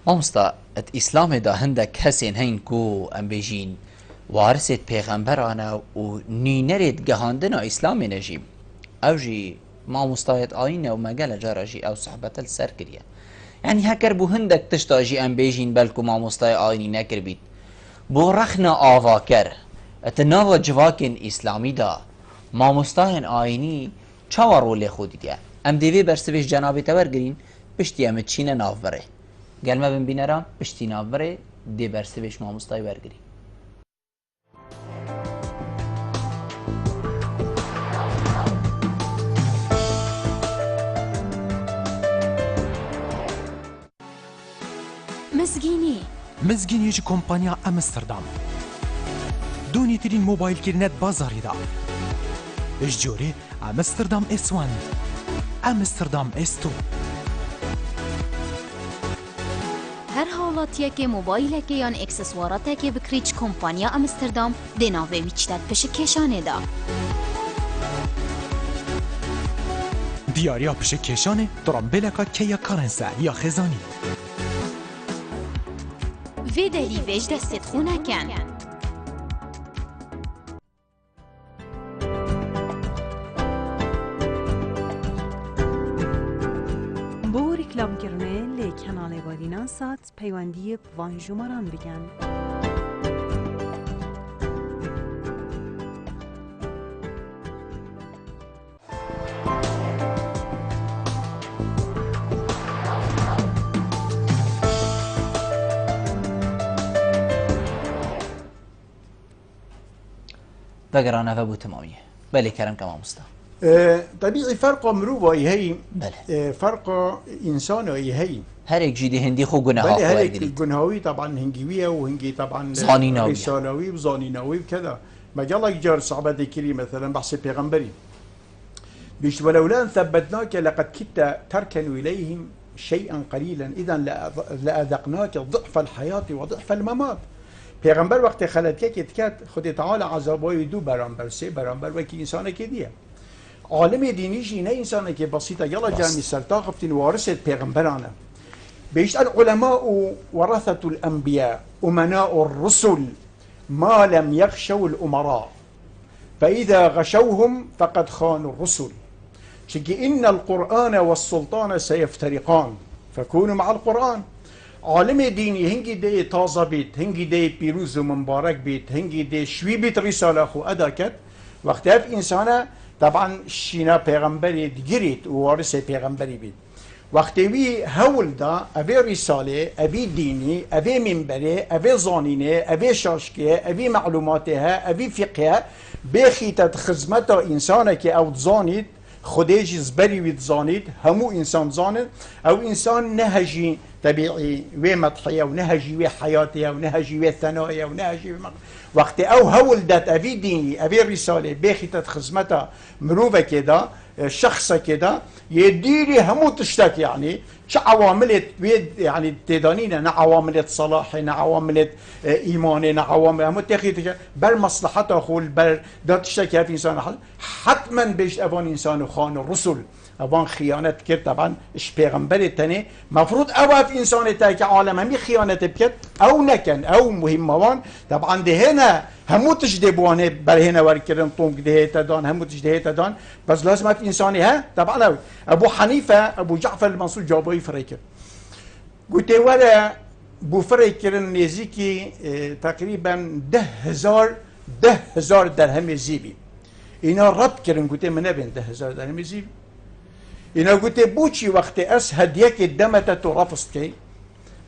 S1: مامستا الاسلام دا هندك حسين هين كو ام بيجين وارثت پیغمبرانا و نينرت جهاندنا اسلام نجيم اوجي مامستايت آينه ومقال جراجي او صحبة السركرية يعني هكر بو هندك تشتاجي ام بيجين بلكو مامستاي آيني نكر بيت بو رخنا آواكر اتناوا جواكن اسلامي دا مامستاين آيني چاوا رول خودي ديا ام دیوی برسویش جنابی تور گرین پشتی ام چینه ناف بره گلمه بین بینرام پشتی ناف بره دی برسویش ماموستای ورگری
S5: مزگینی جی کمپانیا امستردام دونی ترین موبایل کرنت بازاری دا اججوری امستردام S1 امستردام S2
S6: هر حالاتیه موبایلک یان اکسسواراتک بکریچ کمپانیا امستردام دناوه ویچتت پش کشانه دا
S5: دیاریا پش کشانه درامبلکا که یا کارنسه یا خزانی
S6: وی دلی ویج دستت خونه کن
S7: بو ریکلام کرنه لی کانال وادینان سات پیوندی وان جمران بگن
S1: بقرانه فبو تمامية بلي كرم كما مستا
S2: طبيعي فرق مروبة هي
S1: بله
S2: فرق إنسان هي
S1: هرك جيدي هندي خو جناها
S2: بله هرك جنهاوي طبعا هنجيوية وهنجي طبعا
S1: زانيناوي
S2: رسالوي وزانيناوي وكذا ما جالك جار صعبة ذكري مثلا بحث بيغمبري بيش ولولا أن ثبتناك لقد كدت تركن إليهم شيئا قليلا إذا لأذقناك ضعف الحياة وضعف الممات پیغمبر وقتی خلد که کرد خود تعالی عذابای دو برانبر سه برانبر و کی انسان که دیه عالم دینیش نه انسان که بسيطه یلا جمعی سرتا خفتین وارث پیغمبرانه بیشت العلماء ورثة الانبیاء امناء الرسل ما لم يخشوا الامراء فاذا غشوهم فقد خانوا الرسل چونکه ان القرآن والسلطان سيفترقان فكونوا مع القرآن عالم دینی هنگی ده تازه بیت هنگی ده پیروز و مبارک بیت هنگی ده شوی بیت رساله خو ادا کرد وقتی اف انسانه طبعا شینا پیغمبری گرید و وارث پیغمبری بیت وقتی وی هول دا اوی رساله اوی دینی اوی منبره اوی زانینه اوی شاشکه اوی معلوماته اوی فقه بخیتت خدمت انسانه که او زانید خودش زبری وید زانید همو انسان زانید او انسان نهجی طبيعي و مضحيه ونهجي و حياتيه ونهجي و ثنائيه ونهجي وقت او هول دات ابي ديني ابي رساله بخيتت خدمتها مروفه كده شخصه كده يديري همو تشتك يعني شو عوامل يعني تدانين عوامل صلاح عوامل ايمان عوامل همو تاخذ بر مصلحته اخو بر دات تشتكي في انسان حتما بيش ابان انسان خان الرسل اوان خیانت کرد طبعا اش پیغمبر تنه مفروض اوف انسان تا که عالم همی خیانت بکرد او نکن او مهم وان طبعا ده هنا همو تجدبوانه بر هنا ورکردن طونق ده تدان همو تجده تدان بس لازم اف انسانی ها طبعا او ابو حنیفه ابو جعفر المنصور جابوی فریکر قلت ولا بو فریکرن نزیکی تقریبا 10,000 درهم زیبی اینا رد کردن قلت من نبین 10,000 درهم زیبی اینا قلت بوچی وقت اس هدیه که دمت تو رفضت کی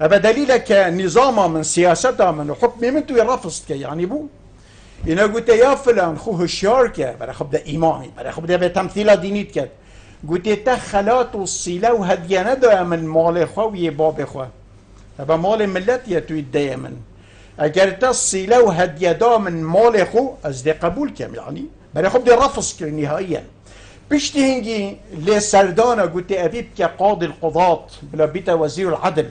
S2: ابا دلیلك نظام من سياسته من حكم من تو رفضت کی يعني بو اینا قلت يا فلان خو هشيار که برای خب ده ایمانی برای خب ده به تمثیل دینیت کرد قلت تخلات و صیله و هدیه نداره من مال خوی باب خو ابا مال ملت یا توی ده من اگر تا صیله و هدیه دا من مال خو از ده قبول کم يعني برای خب ده رفض کرد نهائیا بشتي هنجي لسردانا قلت أبيب كقاضي القضاة بلا بيت وزير العدل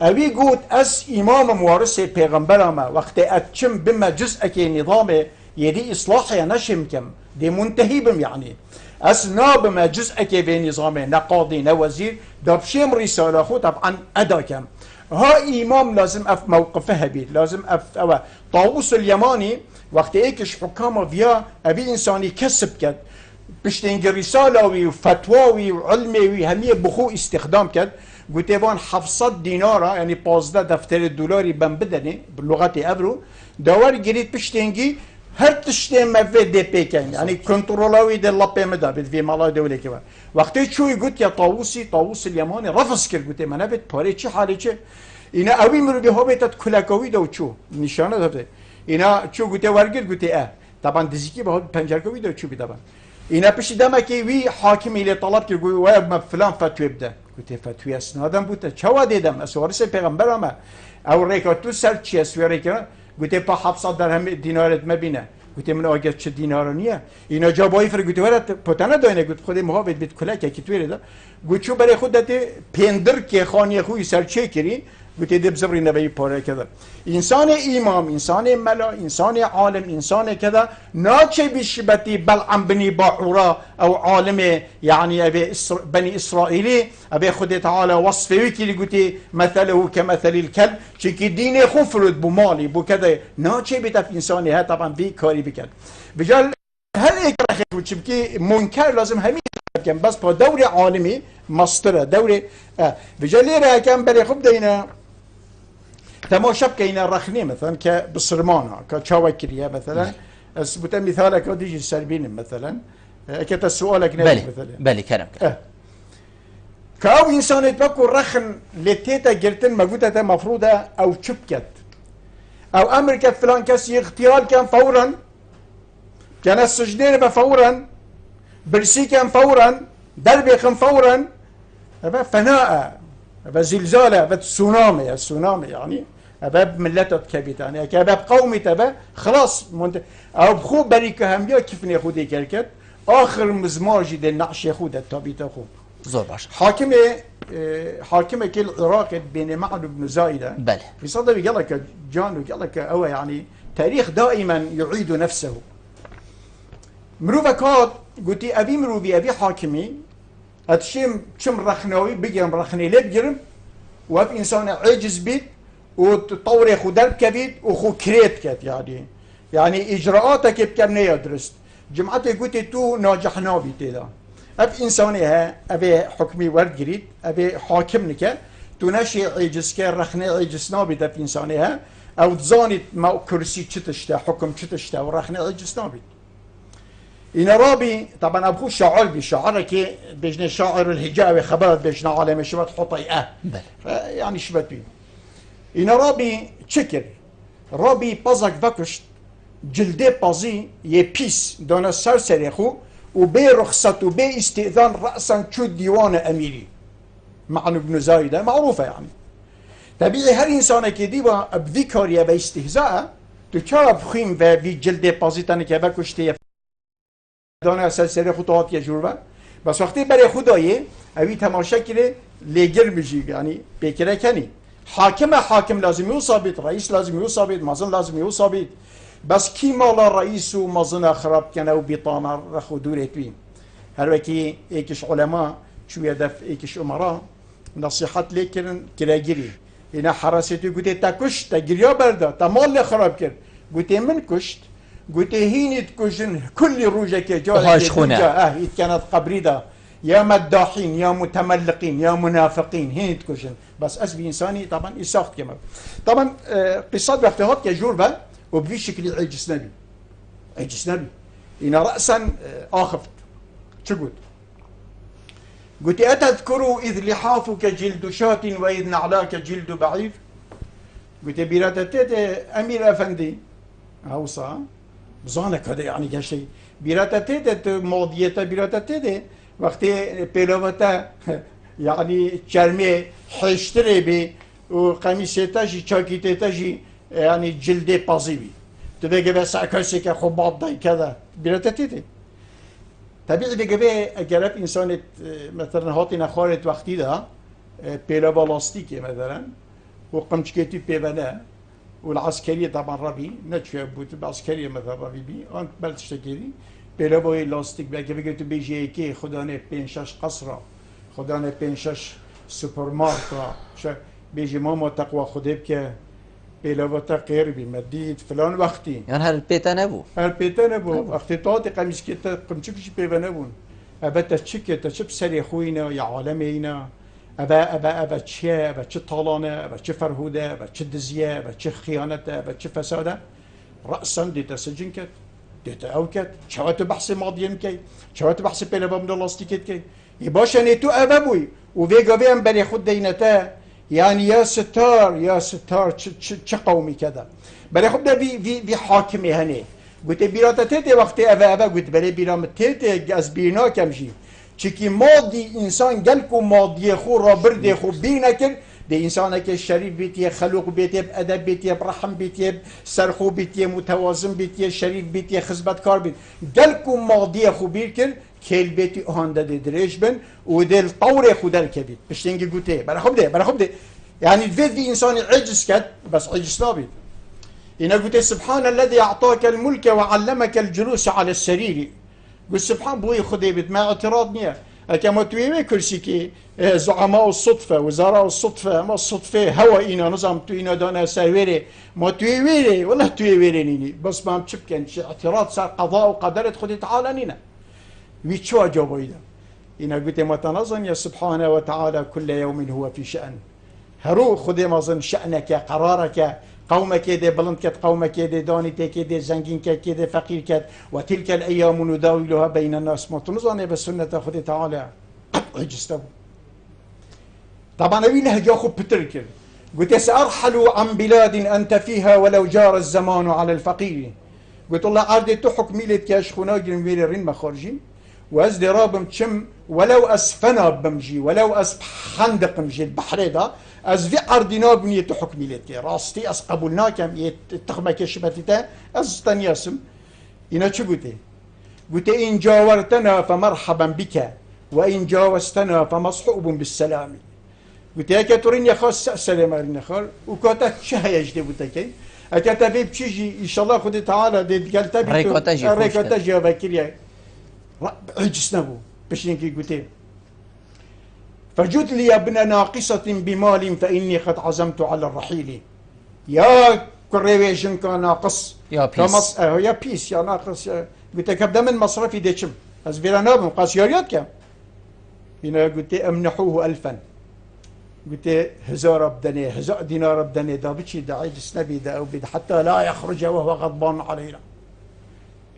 S2: أبي قلت أس إمام موارث پیغمبرما وقت أتشم بما جزء كي نظام يدي إصلاحي نشم كم دي منتهي بم يعني أس نابما جزء كي في نظامه نقاضي نوزير دابشيم رسالة خو طبعا أدا كم ها إمام لازم أف موقفها بيت لازم أف أو طاووس اليماني وقت إيكش حكامه فيا أبي إنساني كسب كد بشتنج رسالة وفتوى وعلمي همية بخو استخدام كد قلت يبان 700 دينار يعني 15 دفتر دولاري بدني باللغة افرو داور جريت بشتنجي هر تشتي ما في دي بي كان يعني كنترولوي دي لابي مدا في مالا دولة كمان وقتی شوي قلت يا طاووس اليماني رفض كر قلت ما نبت باري چه حالي چه اینا اوی مرودی ها بیتت کلکاوی دو چو نشانه داده اینا چو گوته ورگرد گوته طبعا دزیکی به پنجرکاوی دو چو بیدابن اینا پیش دمه که وی حاکمی لی طلب کرد گوی وای ما فلان فتوی بده گوته فتوی اسنادم بوده چوا دیدم از وارث پیغمبر ما او ریکاتو سر چی اسوی ریکا گوته پا 700 درهم دینارت مبینه گوته من آگه چه دینارانیه اینا جابایی فر گوته ورد پتانه داینه گوت خود محافظ بیت کلک کی توی ده گوچو برای خودت پندر که خانی خوی سر چه کری گوته دب زبری نبی پاره کده انسان امام انسان ملا انسان عالم انسان كذا ناچه بشبتي بلعم بني باعورا او عالم يعني ابي بني اسرائيلي ابي خد تعالى وصفه ويكي اللي قلتي مثله كمثل الكلب شكي ديني خفرد بمالي بو كذا ناچه بتف انساني ها طبعا بي كاري بكد بجال هل اكره وشبكي منكر لازم همين كان بس با دوري عالمي مصدر دوري بجال ليه كان بري خب دينا تماشا بكينا رخني مثلا كبصرمانه كشاوكريه مثلا اثبت مثالك ديجي سربين مثلا كتا سؤالك
S1: بله
S2: مثلا
S1: بله كلام
S2: كاو انسان يتبكو رخن لتيتا جرتن موجوده مفروضه او شبكت او امريكا فلان كاس اغتيال كان فورا كان السجدين فورا برسي كان فورا دربي كان فورا فناء زلزال تسونامي يعني أباب ملتت كبيت يعني كأباب قومي تبا خلاص أو بخو بريكة هم يا كيف ناخذ كركت آخر مزماج دل نعش ياخذ التابيت أخو
S1: زور باش
S2: حاكمة كل العراق بين معن بن زايدة
S1: بله
S2: في صدر يقول لك جان ويقول لك هو يعني تاريخ دائما يعيد نفسه مروفك هاد قلتي أبي مروفي أبي حاكمي هتشم شم رخناوي بيجرم رخني ليه بيجرم واب انسان عاجز بيت وتطوري خو درب كبيت وخو كريت كت يعني اجراءاتك بكرنيه درست جمعتي قلت تو ناجحنا بيت ده اب انساني ها ابي حكمي ورد جريد ابي حاكم نك تو نشي عاجز كان رخني عاجزنا بيت اب انساني ها او تزاني ما كرسي تشتشتا حكم تشتشتا ورخني عاجزنا بيت إن رابي طبعا أبخو شاعر بشاعر كي بيجنا شاعر الهجاء خبرت بيجنا عالم شبت حطيئة يعني شبت بي إن رابي تشكر رابي بازك فكشت جلده بازي يبيس دون سرسريخو وبي رخصة وبي استئذان رأسا شو ديوان أميري مع ابن زايدة معروفة يعني طبيعي هر إنسان که دیوا بذکریه و استهزاء تو چرا بخیم و بی جلد پازیتن که بکشته دانه اصل سر خطوات یه جور بس وقتی برای خدایه اوی تماشا کره لگر بجی یعنی بکره کنی حاکم لازم یو ثابت رئیس لازم یو ثابت مازن لازم یو ثابت بس کی مالا رئیس و مازن خراب کنه و بیطانه رخو دورت بیم هر وکی ایکش علماء شویه دف ایکش امرا نصیحت لیکرن کراگیری اینا حراستی گوته تا کشت تا گریا برده تا مال خراب کرد گوته من کشت گوته هینید کشن کلی روژه که
S1: هاش خونه
S2: ایت کانت قبری ده یا مداحین یا متملقین یا منافقین هینید کشن بس اسبی انسانی طبعا ایساخت کمه طبعا قصاد وقتی هات که جور با و بفي شكل عجز نبي اینا رأسا آخفت شو قلت أتذكروا إذ لحافك جلد شاة وإذ نعلاك جلد بعير قلت بيراتتت أمير أفندي هوصا بزانك هذا يعني كشي بيراتتت ماضيته بيراتتت وقتی پیلوتا يعني شرمي حشتري بي وقميصتاجي شاكيتتاجي يعني جلدي بازيبي تبقى بس عكسك خباط ضي كذا بيراتتت طبيعي بقى اجرب انسان مثلا هاتي نخارت وقتی ده پیلا بلاستيكي مثلا وقمشكيتي بيبنا والعسكريه طبعا ربي نتشا بوت العسكريه مثلا ربي بي انت بلتشتكيري پیلا باي لاستيك بقى بقى بيجي كي خدانه 5 قصره خدانه 5 سوبر ماركت بيجي ماما تقوى خديب که پیلاوتا غیر بی مدید فلان وقتی
S1: یعنی هر پیتا نبو
S2: وقتی تاعتی قمیش که تا قمچکشی پیوه نبون ابا تا چی که تا چه بسری خوینا یا عالم اینا ابا چیه ابا چه طالانه ابا چه فرهوده ابا چه دزیه ابا چه خیانته ابا چه فساده رأسا دیتا سجن کد دیتا او کد چواتو بحث ماضیم کی چواتو بحث پیلاوا من لاستیکت کی یباشه نیتو ابا بوی و ویگا بیم بری خود دینتا يعني يا ستار چه قومي كذا بله خب ده في حاكمي هني قلت بيراتا تيتي وقت ابا قلت بله بيرام تيتي از بينا كمشي چكي ماضي انسان قالكو ماضي خو رابرد خو بينا كر ده انسان که شريف بيتي خلوق بيتي بأدب بيتي برحم بيتي سرخو بيتي متوازن بيتي شريف بيتي خزبت كار بيت قالكو ماضي خو بيركر كيل بيتي هاندا دي دريش بن ودل طور خودل كبيت بشتنجي قوتي برا خب ده يعني الفيد في انسان عجز كد بس عجز نابد إن قلت سبحان الذي أعطاك الملك وعلمك الجلوس على السرير قلت سبحان بوي خدي بيت ما اعتراض نيا كما تويمي كرسي كي زعماء الصدفة وزراء الصدفة ما الصدفة هوا إنا نظام توينا دانا ساويري ما تويويري ولا تويويري نيني بس ما مشبكن شي اعتراض صار قضاء وقدرة خدي تعالى نينا ويتشوا جابوا إذا إن قلت ما تنظم يا سبحانه وتعالى كل يوم هو في شأن هرو خدي ما ظن شأنك قرارك قومك كده بلند كت قومك كده دانيتك كده زنجين كده فقير كت وتلك الأيام نداولها بين الناس ما تنظن بالسنة خدي تعالى عجزتوا طبعا أبي لهجة أخو بتركر قلت سأرحل عن بلاد أنت فيها ولو جار الزمان على الفقير قلت الله عردي تحك ميلت كاش خناجر ميرين مخارجين وأز درابم تشم ولو أسفنا بمجي ولو أس خندق مجي البحر ده أز في أرضنا بني تحك ميلت راستي أس قبولنا كم يتخمة كشبتتا أز تنياسم إنا شو قلت إن جاورتنا فمرحبا بك وإن جاوزتنا فمصحوب بالسلام قلت يا كاتورين يا خاص السلام علينا خال وكاتا شهي يجدي بتاكي أكاتا في بتشيجي إن شاء الله خدي تعالى دي قالتا بيتو ريكوتاجي وباكيريا عجزنا بو باش نكي قلت فجد لي يا ابن ناقصة بمال فإني قد عزمت على الرحيل يا كريويشن كان ناقص
S1: يا بيس
S2: يا بيس يا ناقص قلت كبدا من مصرفي ديشم از بيرا نابم قاس ياريات كم هنا قلت امنحوه 1000 قلت 1000 بدني 1000 دينار بدني دا بشي دا عجز نبي دا او بد حتى لا يخرج وهو غضبان علينا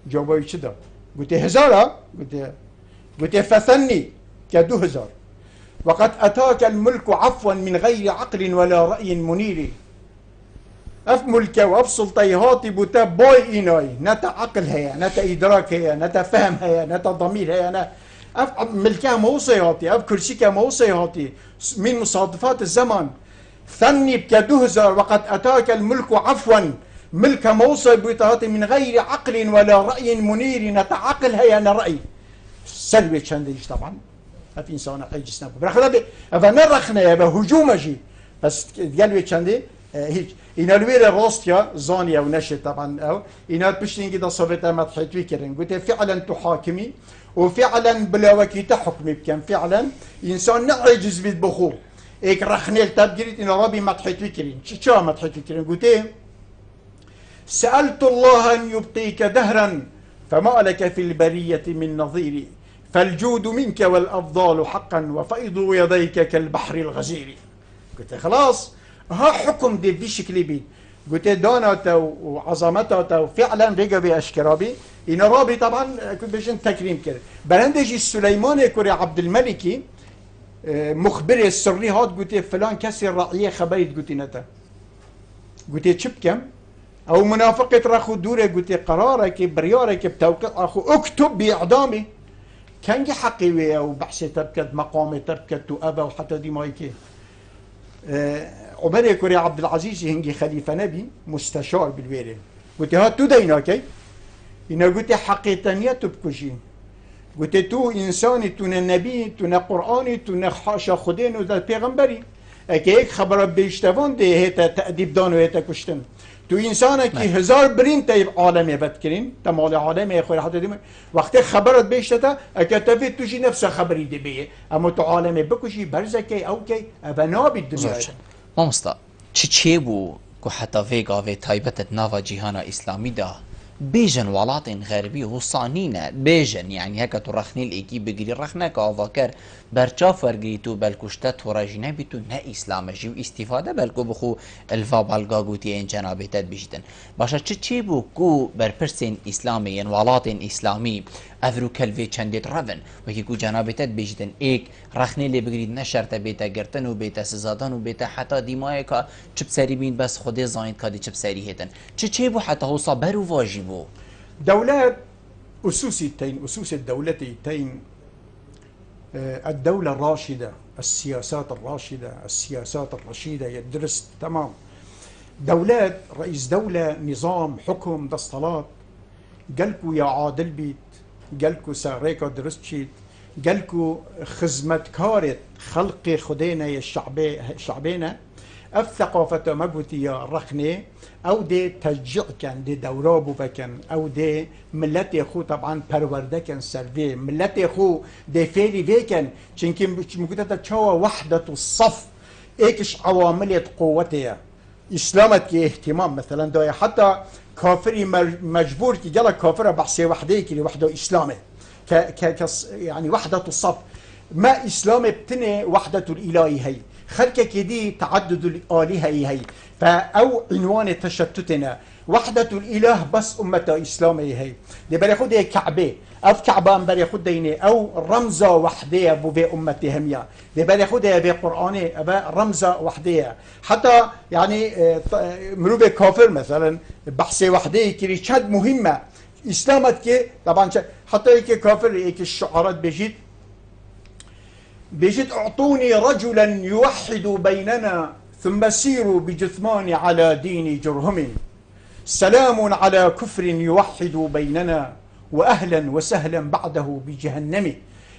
S2: جاوبوا كذا قلت 1000 قلت فثني ك2000 وقد أتاك الملك عفوا من غير عقل ولا رأي منير اف ملكه واف سلطيهاتي بوتا باي ايناي نتا عقل هي نتا ادراك هي نتا فهم هي نتا ضمير هي انا اف ملكها موصياتي اف كرسيكا موصياتي من مصادفات الزمن ثني بك2000 وقد اتاك الملك عفوا ملك موصي بوتاتي من غير عقل ولا راي منير نتا عقل هي انا راي سلبي شنديش طبعا اف انسان حيج سناب برخلا فنرخنا يا هجوم جي بس قالوا شندي هيك اینا الویر راستیا زانیه و نشه طبعا او اینا بشتینگی دا صوبت امت حيتوي كرن قلت فعلا تحاكمي وفعلا بلا وكي تحكمي بكم فعلا انسان نعجز بيت بخور ايك رخنيل تبجريت ان ربي ما تحيتوي كرين شو ما تحيتوي كرين قلت سألت الله ان يبقيك دهرا فما لك في البرية من نظير فالجود منك والافضال حقا وفيض يديك كالبحر الغزير قلت خلاص ها حكم دي بشكل بي قلت دانته وعظمته وفعلا رجع باشكرابي ان رابي طبعا كنت بيجن تكريم كده برندجي السليماني كوري عبد الملكي مخبري السري هاد قلت فلان كسر رعيه خبريت قلت نتا قلت شبكم او منافقه رخو دوره قلت قرارك بريارك بتوقيع اخو اكتب باعدامي كان حقي او بحثي تبكت مقامي تبكت وابا وحتى دي مايكي عمر كوري عبد العزيز هنجي خليفه نبي مستشار بالويره قلت هات تو ديناكي إن قلت حقيقتنية تبكشي قلت تو إنساني تو نبي تو قرآني تو حاشا خدين وذا پیغمبري هيك خبر بيشتفون دي هيتا تأديب دان وهيتا كشتن تو إنسانك 1000 برين تايب عالمي بتكرين تمال عالمي يا أخوي حتى دي وقت خبرت بيشتتا أكتفيت تجي نفس خبري دي بيه أما تو عالمي بكشي برزكي أو كي أبنابي الدنيا
S1: ما مستا چه بو که حتی ویگا و تایبت ناوا جهان اسلامی دا بیجن ولات غربی حسانینه بیجن يعني هكا ترخني الإيكي بقري رخنك أفاكر برچاف ورقريتو بلكشتا تراجينا بيتو نا إسلام جيو استفادة بلكو بخو الفا بالقاقوتي إن جنابتت بيجدن باشا چه بو كو برپرسين إسلامي ولات إسلامي افرو كلفي چندت رفن وكي كو جنابتت بيجدن ايك رخني اللي بقريد نشرت بيتا گرتن و بيتا سزادن و بيتا حتى ديماي كا چه بسري بين بس خود زايد كادي چه بسري هتن چه بو حتى هو صبر و واجبو
S2: دولات أسوس الدولتين الدولة الراشدة السياسات الراشدة السياسات الرشيدة يدرس تمام دولات رئيس دولة نظام حكم دستالات قالكو يا عادل بيت قالكو ساريكا درستشيت قالكو خزمة كارت خلق خدينا يا شعبينا الثقافة مقوتي يا رخني او دي تشجيع كان دي دورابو فكان او دي ملتي اخو طبعا پرورده كان سرفي ملتي اخو دي فيري فيكن چنكي مقوتة تشوى وحدة الصف ايكش عواملية قوتها اسلامت كي اهتمام مثلا داي حتى كافري مجبور كي جالا كافرة بحثي وحده كي وحده اسلامي يعني وحدة الصف ما اسلامي بتني وحدة الالهي هي خلك كدي تعدد الآلهة هي فأو عنوان تشتتنا وحدة الإله بس أمة إسلامية هي دي بري خود كعبة أف كعبة بري خود ديني أو رمزة وحدية بو في أمتي هميا دي بري خود في قرآن رمزة وحدية حتى يعني مروبة كافر مثلا بحثي وحدية كري شد مهمة إسلامت كي طبعا حتى هيك كافر هيك الشعارات بيجد اعطوني رجلا يوحد بيننا ثم سيروا بجثمان على دين جرهم سلام على كفر يوحد بيننا واهلا وسهلا بعده بجهنم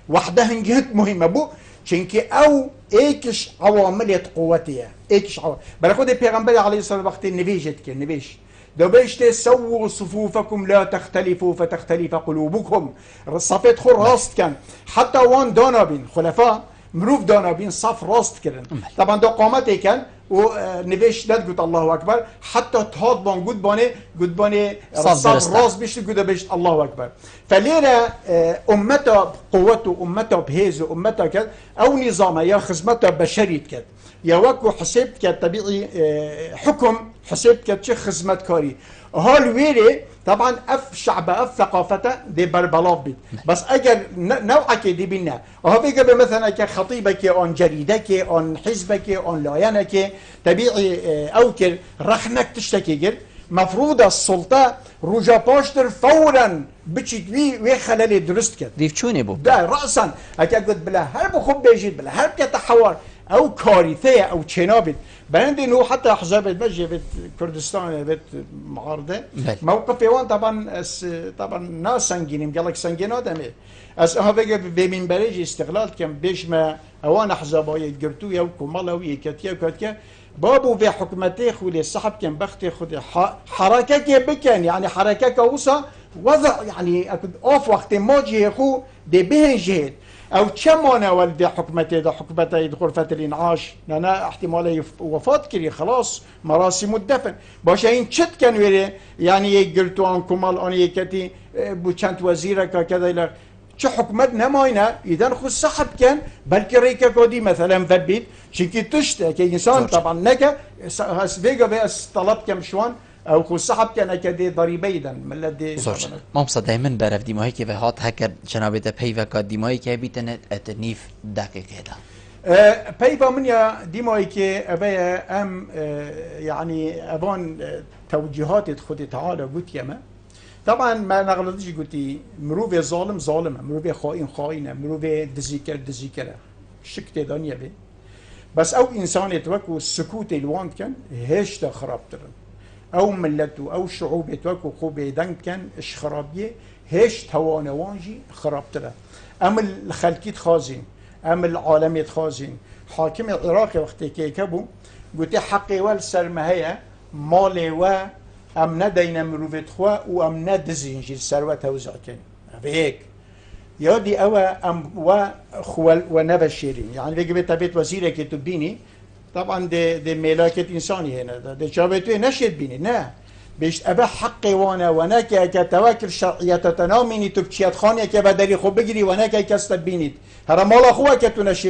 S2: وحده جهت مهمه بو چنكي او ايكش عوامل قوتها ايكش عوامل بلخد البيغمبر عليه الصلاه والسلام نبيجت نبيش دو بيشت سووا صفوفكم لا تختلفوا فتختلف قلوبكم صفيت خور راست كان حتى وان دانابين خلفاء مروف دانابين صف راست كرن طبعا دو قامت كان ونبيش لا تقول الله اكبر حتى تهاد بان قد باني صف راست بيشت قد بيشت الله اكبر فلينا امتا بقوته امتا بهيزه امتا كذا او نظامه يا خدمته بشريت كذا يا وكو حسبت كطبيعي حكم حسبت كتش خدمت كاري هال ويري طبعا اف شعب اف ثقافته دي بربلاف بيت بس اجر نوعك دي بينا وهو بيجي مثلا كخطيبك اون جريدك اون حزبك اون لاينك طبيعي اوكر رخنك تشتكي جر مفروض السلطه رجا باشتر فورا بتشتوي وخلال درست كده
S1: ديف شوني بو
S2: ده راسا اكا قلت بلا هرب خب بيجي بلا هرب كتحور او كارثه او تشينابت بلند انه حتى احزاب المجي بيت كردستان بيت معارضه موقف يوان طبعا ناس سنجينين قال لك سنجينات امي اس ها بيجي بمن بريج استقلال كم بيش ما اوان احزاب يقرتو يا كمال او يكتيا وكتيا بابو في حكمتي خولي الصحب كان بختي خذ حركه بكن يعني حركه كوسا وضع يعني اكد اوف وقت موجي اخو دي بهن جهد او كمانا والدي حكمتي ده حكمتي غرفه الانعاش انا احتمال وفاه كري خلاص مراسم الدفن باشين تشت كان ويري يعني قلتوا عن كمال اني كتي بو كانت وزيرك كذا الى شو حكمت نماينا اذا خو سحب كان بلكي ريكا كودي مثلا ثبت شكي تشتا كإنسان طبعا نكا فيجا بس طلب كم شوان او خو سحب كان كدي ضريبيدا من الذي
S1: ما مصدق دائما بعرف ديماهي كيف هات هكر جنابته بيفا ديماهي كي بيتن اتنيف دقيق هذا
S2: بيفا من يا ديماهي كي ابي ام يعني ابان توجيهات خدي تعالى قلت يما طبعا ما نغلطش قلتي مروفي ظالم ظالمه مروفي خائن خائنه مروفي دزيكره شكت دنيا بي بس او انسان يتوكو السكوت الوان كان هيش خرابترن او ملته او شعوب يتوكو خوبي دن كان اش خرابيه هيش توانوانجي خرابترن ام الخلكيت خازين ام العالميت خازين حاكم العراقي وقت كي كبو قلت حقي والسرمهيه مالي و ام ندينا مروفيت خوا و ام ندزين جي الثروه توزع كان هيك يودي أوا أم وخوال ونبشرين يعني بيجي بيت وزيرك تبيني طبعا دي ملاكة إنساني هنا دي شابتوي نشد بيني نا بيش أبا حقي وانا وناك كتواكل شرعية تناميني تبكيات خانية كبدالي خو بجري وناك كستبينيت هذا مال أخوة كتونش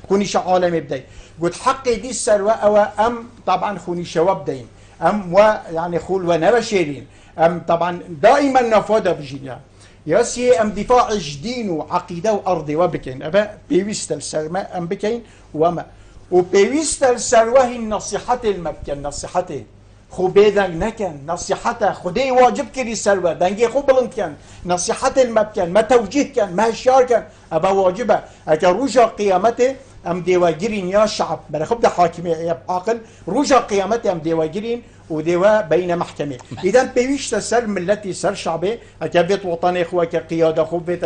S2: خونيش عالم بدي قلت حقي دي السروة أوا أم طبعا خونيش وبدين أم ويعني خول ونبشرين أم طبعا دائما نفاده بجينا ياسي ام دفاع جدين وعقيده وارضي وبكين ابا بيويست السرماء ام بكين وما وبيويست السروه النصيحه المبكن نصيحته خو بيدن نكن نصيحته خدي واجب كري سروه دنجي خو بلند كان نصيحه المبكن ما توجيه كان ما اشار كان ابا واجبه اجا رجا قيامته ام ديواجرين يا شعب بلا خبدا حاكم يا عاقل رجا قيامته ام ديواجرين ودوا بين محكمة إذا بيويش سر ملتي سر شعبي كبيت وطني خوا كقيادة خو بيت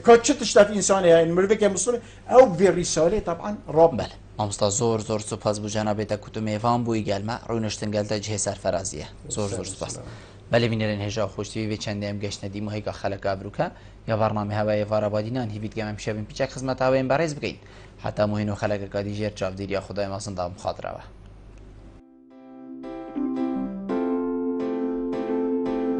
S2: كتشتش تف إنسان يعني مربي كمسلم أو في رسالة طبعا رب
S1: بله مامستا زور سپاس بو جنابه کتو میوان بوی گلمه رونشتن گلتا جه سرفرازیه زور سپاس بله بینرین هجا خوشتوی و چنده ام گشت ندیم و هیگا خلق ابروکا یا برنامه هوای وارابادینان هیوید گم امشب پیچک خدمت هوایم برایز بگین حتی موهینو خلق کادی جر چاودیر یا خدای ماسن دام خاطره